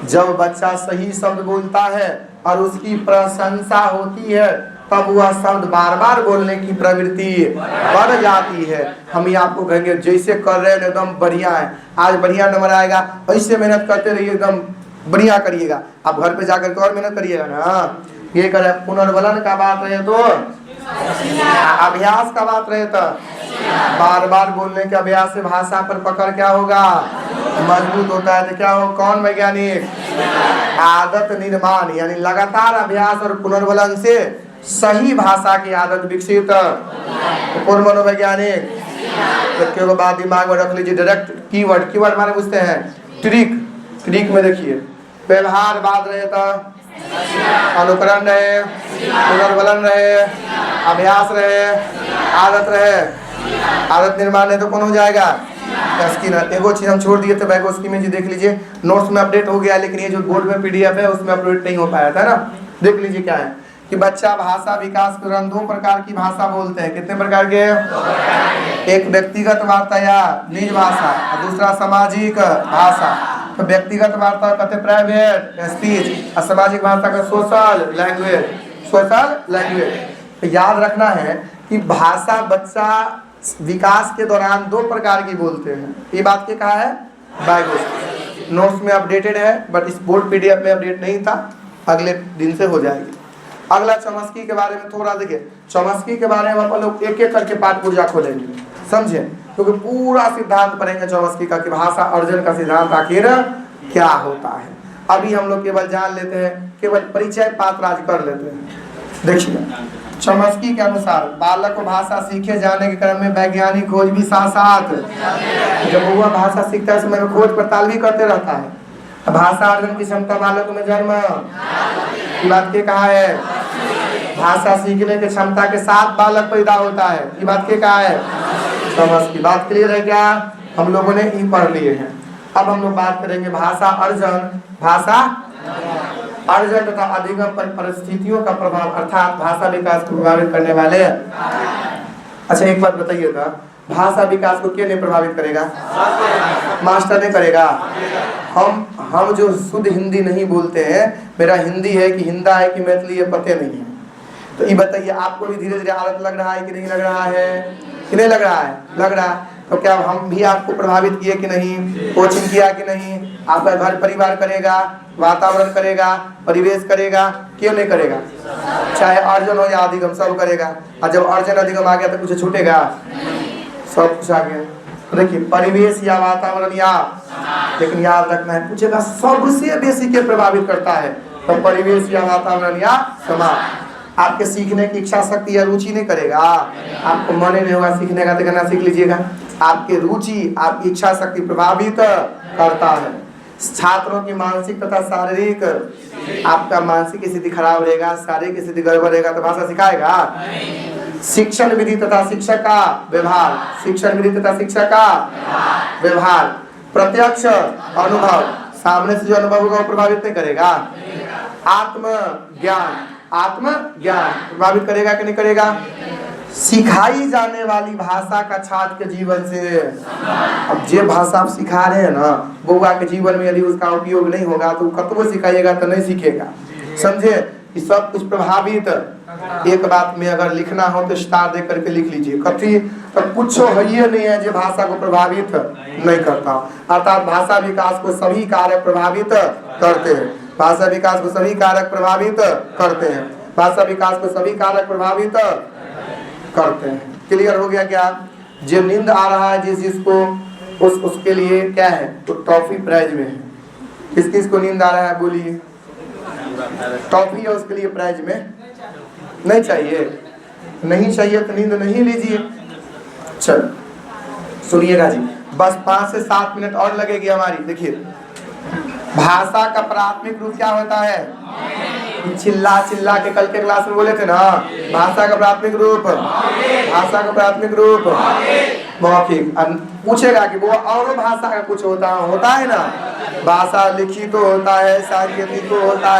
जब बच्चा सही शब्द बोलता है और उसकी प्रशंसा होती है तब वह शब्द बार बार बोलने की प्रवृत्ति बढ़ जाती है। हम ही आपको कहेंगे जैसे कर रहे हैं एकदम बढ़िया है, आज बढ़िया नंबर आएगा, ऐसे मेहनत करते रहिए, एकदम बढ़िया करिएगा। आप घर पे जाकर के और मेहनत करिएगा ना। ये करे पुनर्बलन का बात रहे तो, अभ्यास का बात रहे तो बार बार बोलने के अभ्यास से भाषा पर पकड़ क्या होगा? मजबूत होता है। तो क्या हो? कौन वैज्ञानिक? आदत निर्माण, यानी लगातार अभ्यास और पुनर्बलन से सही भाषा की आदत विकसित। कौन मनोवैज्ञानिक? तो बात दिमाग में रख लीजिए। डायरेक्ट कीवर्ड माने पूछते हैं ट्रिक में देखिए, व्यवहार बात रहे तो अनुकरण रहे, पुनर्बलन रहे, अभ्यास रहे, आदत रहे, आदत निर्माण है तो कौन हो जाएगा? स्किनर। एगो चीज हम छोड़ दिए थे, बैगोस्की में जी देख लीजिए, नोट्स में अपडेट हो गया, लेकिन ये जो बोर्ड में PDF है उसमें अपडेट नहीं हो पाया था ना। देख लीजिए क्या है कि बच्चा भाषा विकास के दौरान 2 प्रकार की भाषा बोलते हैं। कितने प्रकार के? एक व्यक्तिगत वार्ता या निज भाषा, और दूसरा सामाजिक भाषा। तो व्यक्तिगत वार्ता कहते प्राइवेट स्पीच, और सामाजिक भाषा का सोशल लैंग्वेज। तो याद रखना है कि भाषा बच्चा विकास के दौरान 2 प्रकार की बोलते हैं। ये बात क्या कहा है? बैगोस्की। नोट्स में अपडेटेड है, बट इस बोर्ड PDF में अपडेट नहीं था, अगले दिन से हो जाएगी। अगला चॉम्स्की के बारे में थोड़ा देखिए। चॉम्स्की के बारे में अपन लोग एक एक करके पाठ पूर्जा खोलेंगे, समझे, क्योंकि पूरा सिद्धांत पढ़ेंगे चॉम्स्की का कि भाषा अर्जन का सिद्धांत आखिर क्या होता है। अभी हम लोग केवल जान लेते हैं, केवल परिचय पात्रराज कर लेते हैं। देखिए चॉम्स्की के अनुसार बालक को भाषा सीखे जाने के क्रम में वैज्ञानिक खोज भी साथ साथ, जब वह भाषा सीखता है समय में खोज पड़ताल भी करते रहता है। भाषा अर्जन की क्षमता बालक में जन्म की बात क्या कहा है? भाषा सीखने की क्षमता के साथ बालक पैदा होता है। ये बात क्या कहा है? चॉम्स्की। बात क्लियर है क्या? हम लोगों ने ई पढ़ लिए हैं। अब हम लोग बात करेंगे भाषा अर्जन तथा अधिगम पर परिस्थितियों का प्रभाव, अर्थात भाषा विकास को प्रभावित करने वाले। अच्छा एक बात बताइएगा, भाषा विकास को क्या नहीं प्रभावित करेगा? मास्टर ने करेगा। हम जो शुद्ध हिंदी नहीं बोलते हैं, मेरा हिंदी है कि हिंदा है कि मैथिली है पते नहीं है। तो ये बताइए आपको भी धीरे धीरे आदत लग रहा है कि नहीं लग रहा है? कि नहीं लग रहा है? लग रहा है। तो क्या हम भी आपको प्रभावित किए कि नहीं? कोचिंग किया कि नहीं? आपका घर परिवार करेगा, वातावरण करेगा, परिवेश करेगा, क्यों नहीं करेगा? चाहे अर्जन हो या अधिगम, सब करेगा। और जब अर्जन अधिगम आ गया तो कुछ छूटेगा? सब कुछ आ गया। तो देखिए परिवेश या वातावरण या, लेकिन याद रखना है, पूछेगा सबसे बेसी क्या प्रभावित करता है? तो परिवेश या वातावरण या समाज आपके सीखने की इच्छा शक्ति या रुचि नहीं करेगा, आपको मन नहीं होगा सीखने का, तो कहना सीख लीजिएगा। आपकी रुचि आपकी इच्छा शक्ति प्रभावित करता है। छात्रों की मानसिक तथा शारीरिक, आपका मानसिक स्थिति खराब रहेगा, शारीरिक स्थिति गड़बड़ रहेगा तो भाषा सिखाएगा। शिक्षण विधि तथा शिक्षक का व्यवहार, शिक्षण विधि तथा शिक्षक का व्यवहार, प्रत्यक्ष अनुभव, सामने से जो अनुभव होगा वो प्रभावित नहीं करेगा। आत्मज्ञान, आत्मज्ञान प्रभावित करेगा कि नहीं करेगा। सिखाई जाने वाली भाषा का छात्र के जीवन से, अब जो भाषा आप सिखा रहे हैं ना बउआ के जीवन में यदि उसका उपयोग नहीं होगा तो कतबो सिखाइएगा तो नहीं सीखेगा। समझे कि सब कुछ प्रभावित। एक बात में अगर लिखना हो तो स्टार दे करके लिख लीजिए, कथी तो कुछ है ही नहीं है जो भाषा को प्रभावित नहीं करता। अर्थात भाषा विकास को सभी कारक प्रभावित करते हैं, भाषा विकास को सभी कारक प्रभावित करते हैं, भाषा विकास को सभी कारक प्रभावित करते हैं। क्लियर हो गया क्या। जो नींद आ रहा है जिस जिसको उसके लिए क्या है तो ट्रॉफी प्राइज में है। किस किस को नींद आ रहा है बोलिए, ट्रॉफी है उसके लिए प्राइज में। नहीं चाहिए, नहीं चाहिए तो नींद नहीं लीजिए। चल सुनिएगा जी, बस 5 से 7 मिनट और लगेगी हमारी। देखिए भाषा का प्राथमिक रूप क्या होता है, चिल्ला चिल्ला के कल के क्लास में बोले थे ना, भाषा का प्राथमिक रूप, भाषा का प्राथमिक रूप मौखिक। पूछेगा कि वो और भाषा का कुछ होता है ना, भाषा लिखित तो होता है, सांकेतिक तो होता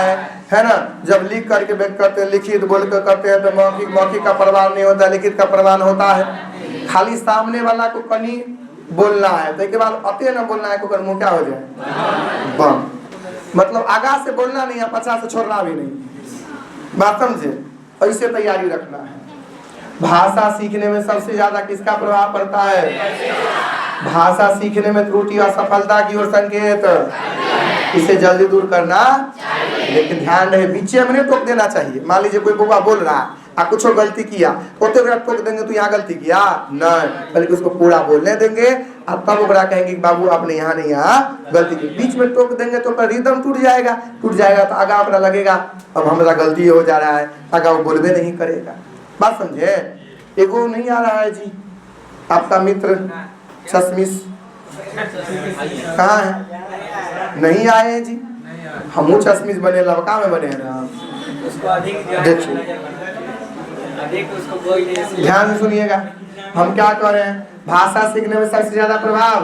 है ना। जब लिख करके व्यक्त करते हैं, लिखित बोल कर करते हैं तो मौखिक, मौखिक का प्रमाण नहीं होता, लिखित का प्रमाण होता है। खाली सामने वाला को कनी बोलना है तो के बाद अते ना बोलना है को मुँह क्या हो जाए बम, मतलब आगा से बोलना नहीं है, 50 से छोड़ना भी नहीं। बात समझे, ऐसे तैयारी रखना है। भाषा सीखने में सबसे ज्यादा किसका प्रभाव पड़ता है, भाषा सीखने में त्रुटि और सफलता की ओर संकेत, इसे जल्दी दूर करना। लेकिन ध्यान रहे बीचे में नहीं टोक देना चाहिए। मान लीजिए कोई बुआ बोल रहा है आप कुछ गलती किया तो टोक देंगे तो यहाँ गलती किया नहीं, बल्कि उसको पूरा बोलने देंगे और तब ओकरा कहेंगे कि बाबू आपने यहाँ नहीं यहाँ गलती की। बीच में टोक देंगे तो रिदम टूट जाएगा तो आगा अपना लगेगा अब हमारा गलती हो जा रहा है, आगा वो बोलबे नहीं करेगा। बात समझे। एगो नहीं आ रहा है जी आपका मित्र चश्मिश, कहाँ है, नहीं आए हैं जी। हमू चश्मिश बने लबका में बने हैं। देखिए ध्यान से सुनिएगा, हम क्या कर रहे हैं, भाषा सीखने में सबसे ज्यादा प्रभाव।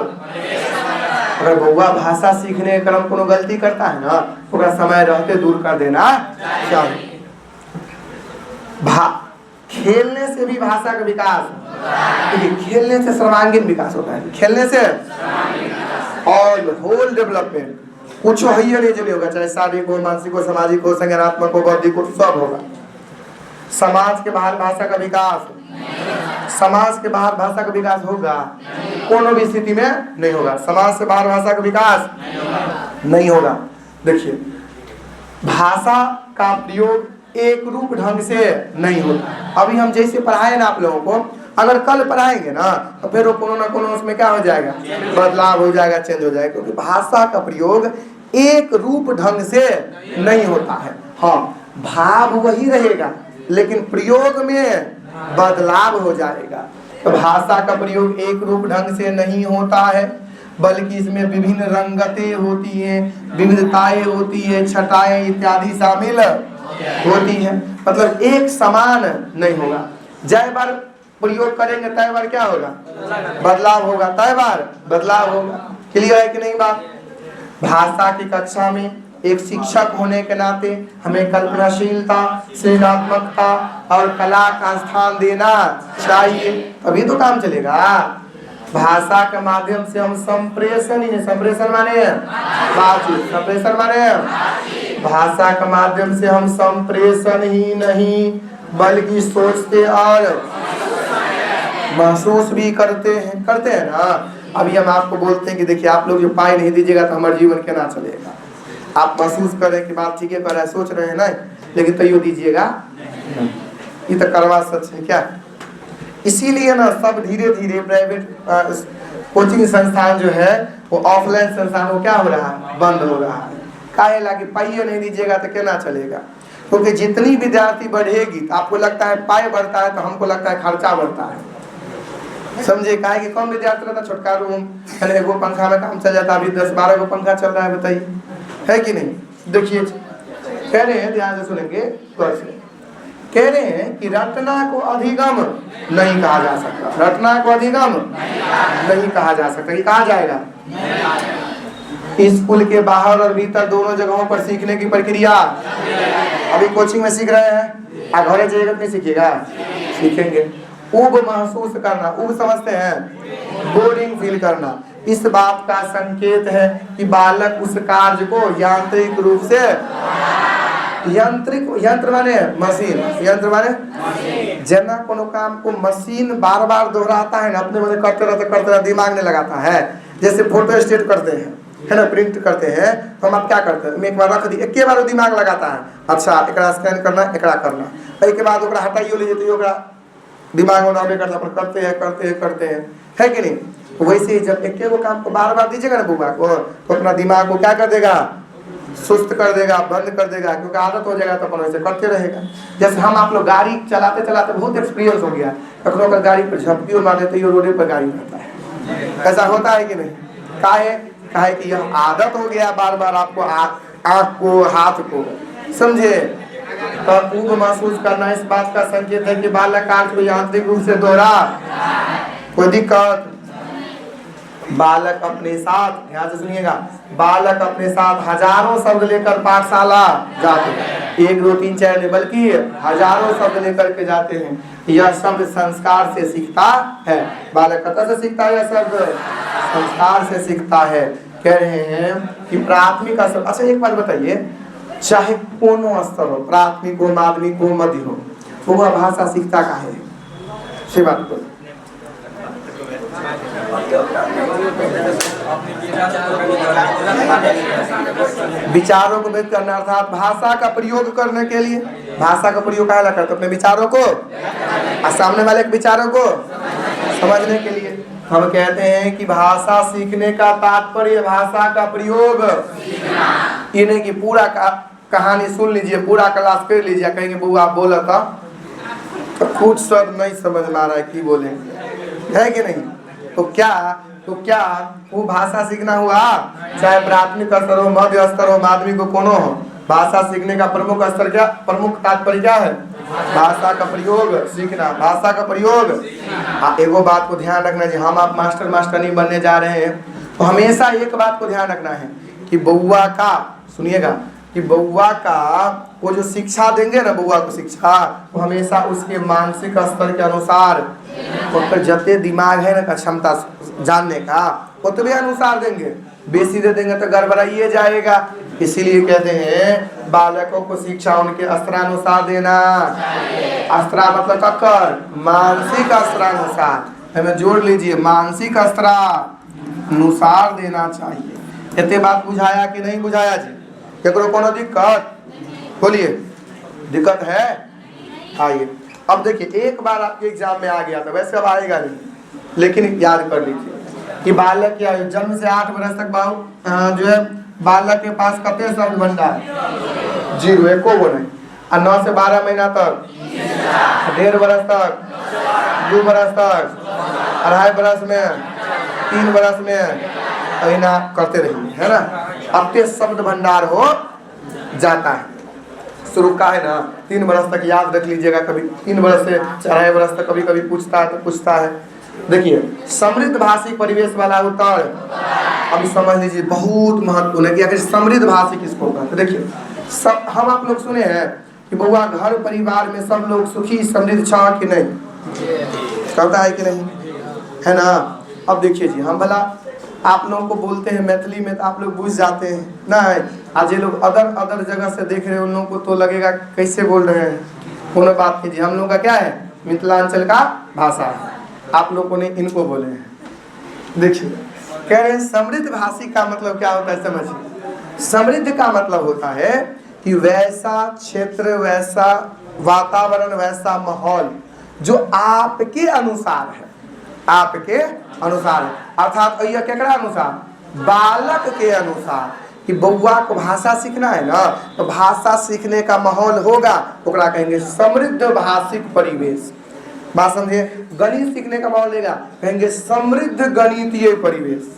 अगर बउआ भाषा सीखने के क्रम कोनो गलती करता है ना तो समय रहते दूर कर देना चाहिए। खेलने से भी भाषा का विकास, खेलने से सर्वांगीण विकास होता है, खेलने से और होल डेवलपमेंट कुछ है ही नहीं जो नहीं होगा, चाहे शारीरिक हो, मानसिक हो, सामाजिक हो, संज्ञानात्मक हो, बौद्धिक हो, सब होगा। समाज के बाहर भाषा का विकास, समाज के बाहर भाषा का विकास होगा, कोनो भी स्थिति में नहीं होगा। समाज से बाहर भाषा का विकास नहीं होगा। देखिए भाषा का प्रयोग एक रूप ढंग से नहीं होता। अभी हम जैसे पढ़ाए ना आप लोगों को, अगर कल पढ़ाएंगे ना तो फिर वो कोनो ना कोनो उसमें क्या हो जाएगा, बदलाव हो जाएगा, चेंज हो जाएगा, क्योंकि भाषा का प्रयोग एक रूप ढंग से नहीं होता है। हाँ भाव वही रहेगा लेकिन प्रयोग में बदलाव हो जाएगा। तो भाषा का प्रयोग एक रूप ढंग से नहीं होता है, बल्कि इसमें विभिन्न रंगतें होती हैं, विविधताएं होती है, छटाएं इत्यादि शामिल होती है। मतलब एक समान नहीं होगा। जय बार प्रयोग करेंगे तय बार क्या होगा, बदलाव होगा, तय बार बदलाव होगा। क्लियर है कि नहीं बात। भाषा की कक्षा में एक शिक्षक होने के नाते हमें कल्पनाशीलता, सृजनात्मकता और कला का स्थान देना चाहिए, तभी तो काम चलेगा। भाषा के माध्यम से हम संप्रेषण ही, संप्रेषण माने बातचीत, संप्रेषण माने भाषा के माध्यम से हम संप्रेषण ही नहीं बल्कि सोचते और महसूस भी करते हैं ना। अभी हम आपको बोलते हैं कि देखिए आप लोग जो पाई नहीं दीजिएगा तो हमारा जीवन क्या ना चलेगा। आप महसूस करें कि बात ठीक है कर रहा है, सोच रहे हैं ना, लेकिन तैयो दीजिएगा, ये तो करवा सच है क्या। इसीलिए ना सब धीरे धीरे प्राइवेट कोचिंग संस्थान जो है वो ऑफलाइन संस्थान वो क्या हो रहा है, बंद हो रहा है। काहे लागे पाइए नहीं दीजिएगा तो क्या चलेगा। क्योंकि जितनी विद्यार्थी बढ़ेगी तो आपको लगता है पाए बढ़ता है, तो हमको लगता है खर्चा बढ़ता है। समझे, काहे कि कम विद्यार्थी रहता, छोटका रूम है, एगो पंखा में काम चल जाता। अभी 10-12 गो पंखा चल रहा है, बताइए है कि नहीं। देखिए कह रहे हैं, ध्यान से सुनेंगे, कह रहे हैं कि रटना को अधिगम नहीं कहा जा सकता। रटना को अधिगम नहीं कहा जा सकता। ये कहा जाएगा स्कूल के बाहर और भीतर दोनों जगहों पर सीखने की प्रक्रिया। अभी कोचिंग में सीख रहे हैं, घरे जाइएगा नहीं सीखिएगा, सीखेंगे। उब महसूस करना, उब समझते हैं, बोरिंग फील करना, इस बात का संकेत है कि बालक उस कार्य को यांत्रिक रूप से, यंत्र माने मशीन, यंत्र माने जना कोनो काम को मशीन बार बार दोहराता है ना, अपने मन करते रहते दिमाग नहीं लगाता है। जैसे फोटो स्टेट करते हैं है ना, प्रिंट करते हैं, तो हम आप क्या करते हैं, एक बार रख दी, एक बार दिमाग लगाता है, अच्छा एकरा स्कैन करना, एकरा करना, एक बाद ओकरा हटाइयो ले जेते, ओकरा दिमाग में नामे करता, करते हैं है कि नहीं। तो वैसे ही जब एक वो काम को बार बार दीजिएगा ना बुआ को, तो अपना दिमाग को क्या कर देगा, सुस्त कर देगा, बंद कर देगा, क्योंकि आदत हो जाएगा तो अपन वैसे करते रहेगा। जैसे हम आप लोग गाड़ी चलाते चलाते बहुत एक्सपीरियंस हो गया, कखनों का गाड़ी पर झपकी मार देते ही रोड पर गाड़ी रहता है, ऐसा होता है कि नहीं। काहे कि यह आदत हो गया बार बार आपको आँख को, हाथ को, समझे। तो ऊब महसूस करना इस बात का संकेत है कि बालक कार्य को यांत्रिक रूप से दोहरा। कोई दिक्कत, बालक अपने साथ, ध्यान से सुनिएगा, बालक अपने साथ हजारों शब्द लेकर पाठशाला जाते हैं, 1 2 3 4 नहीं बल्कि हजारों शब्द लेकर के जाते हैं। यह शब्द संस्कार से सीखता है। बालक कहाँ से सीखता है, यह शब्द संस्कार से सीखता है। कह रहे हैं कि प्राथमिक स्तर, अच्छा एक बात बताइए, चाहे कोनो स्तर हो, प्राथमिक हो, माध्यमिक हो, मध्य हो, तो वह भाषा सीखता का है, से बात करो। विचारों को व्यक्त करना, अर्थात भाषा का प्रयोग करने के लिए। भाषा का प्रयोग काहे ला करते, अपने विचारों को और सामने वाले के विचारों को समझने के लिए। हम कहते हैं कि भाषा सीखने का तात्पर्य भाषा का प्रयोग, ये नहीं कि पूरा कहानी सुन लीजिए, पूरा क्लास कर लीजिए, कहेंगे बुआ आप बोला था तो कुछ शब्द नहीं समझ में आ रहा है कि बोलेंगे, है कि नहीं। तो क्या वो भाषा सीखना हुआ, चाहे प्राथमिक स्तर हो, मध्य स्तर हो, माध्यमिक हो, कोनो हो। भाषा सीखने का प्रमुख स्तर क्या, प्रमुख तात्पर्य क्या है, भाषा का प्रयोग सीखना, भाषा का प्रयोग। एगो बात को ध्यान रखना है, हम आप मास्टरनी बनने जा रहे हैं तो हमेशा एक बात को ध्यान रखना है कि बउआ का, सुनिएगा, कि बउआ का वो जो शिक्षा देंगे ना, बउआ को शिक्षा, वो हमेशा उसके मानसिक स्तर के अनुसार, तो जते दिमाग है ना का क्षमता जानने का, उतने अनुसार देंगे। बेसी दे देंगे तो गड़बड़ाइए जाएगा। इसीलिए कहते हैं बालकों को शिक्षा उनके अस्त्रानुसार देना। अस्त्रा मतलब कक्कर, मानसिक अस्त्रानुसार, हमें जोड़ लीजिए, मानसिक अस्त्रानुसार देना चाहिए। इतने बात बुझाया कि नहीं बुझाया जी, केकरो कोनो दिक्कत, बोलिए दिक्कत है। आइए अब देखिए, एक बार आपके एग्जाम में आ गया था, वैसे अब आएगा नहीं, लेकिन याद कर लीजिए कि बालक क्या है, जन्म से 8 वर्ष तक जो है बालक के पास कते शब्द भंडार, 0, एको वो नहीं। और 9 से 12 महीना तक, 1.5 वर्ष तक, 2 वर्ष तक, 2.5 वर्ष में, 3 वर्ष में, महीना करते रहिए, है ना। अब के शब्द भंडार हो जाता है। शुरू का है ना 3 वर्ष तक याद रख लीजिएगा, कभी 3 वर्ष से 2.5 वर्ष तक कभी कभी पूछता है। देखिए समृद्ध भाषिक परिवेश वाला उत्तर, अभी समझ लीजिए बहुत महत्वपूर्ण है कि अगर समृद्ध भाषी किसको कहते। देखिए सब हम आप लोग सुने हैं कि बउआ घर परिवार में सब लोग सुखी समृद्ध छा कि नहीं, कहता है कि नहीं, है ना। अब देखिए जी, हम भला आप लोगों को बोलते हैं मैथिली में तो आप लोग बुझ जाते हैं ना। आज ये लोग अदर जगह से देख रहे हैं, उन लोगों को तो लगेगा कैसे बोल रहे हैं, कोनो बात कीजिए। हम लोग का क्या है, मिथिलांचल का भाषा है, आप लोगों ने इनको बोले हैं। देखिए कह रहे हैं समृद्ध भाषी का मतलब क्या होता है, समझिए। समृद्ध का मतलब होता है कि वैसा क्षेत्र, वैसा वातावरण, वैसा माहौल जो आपके अनुसार है, आपके अनुसार है, अर्थात केकरा अनुसार, बालक के अनुसार। कि बउआ को भाषा सीखना है ना, तो भाषा सीखने का माहौल होगा, ओकरा कहेंगे समृद्ध भाषिक परिवेश। बात समझिए। गणित सीखने का माहौल लेगा, कहेंगे समृद्ध गणितीय परिवेश।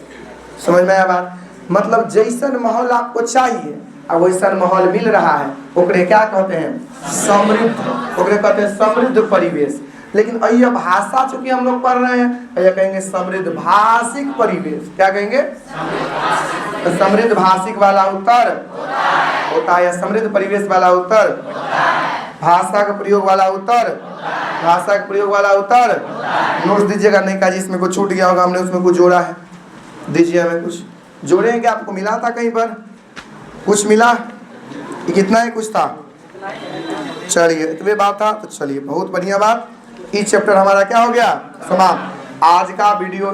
समझ में आया बात? मतलब जैसन माहौल आपको चाहिए अब वैसा माहौल मिल रहा है, ओकरे क्या कहते हैं? समृद्ध। ओकरे कहते हैं समृद्ध परिवेश। लेकिन अय्या भाषा चूंकि हम लोग पढ़ रहे हैं, अय्या कहेंगे समृद्ध भाषिक परिवेश। क्या कहेंगे? तो समृद्ध भाषिक वाला उत्तर होता है, या समृद्ध परिवेश वाला उत्तर, भाषा का प्रयोग वाला उत्तर, भाषा का प्रयोग वाला उत्तर। नोट्स दीजिएगा, नहीं का जिसमें कुछ छूट गया होगा, हमने उसमें कुछ जोड़ा है, दीजिए हमें कुछ। जोड़े हैं क्या? आपको मिला था कहीं पर कुछ मिला? ये कितना है? कुछ था? चलिए इतने बात था तो चलिए बहुत बढ़िया बात। ये चैप्टर हमारा क्या हो गया? समाप्त। आज का वीडियो,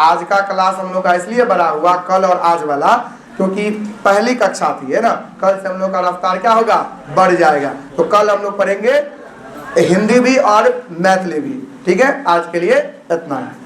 आज का क्लास हम लोग का इसलिए बड़ा हुआ कल और आज वाला, क्योंकि पहली कक्षा थी है ना, कल से हम लोग का रफ्तार क्या होगा? बढ़ जाएगा। तो कल हम लोग पढ़ेंगे हिंदी भी और मैथिली भी। ठीक है, आज के लिए इतना है।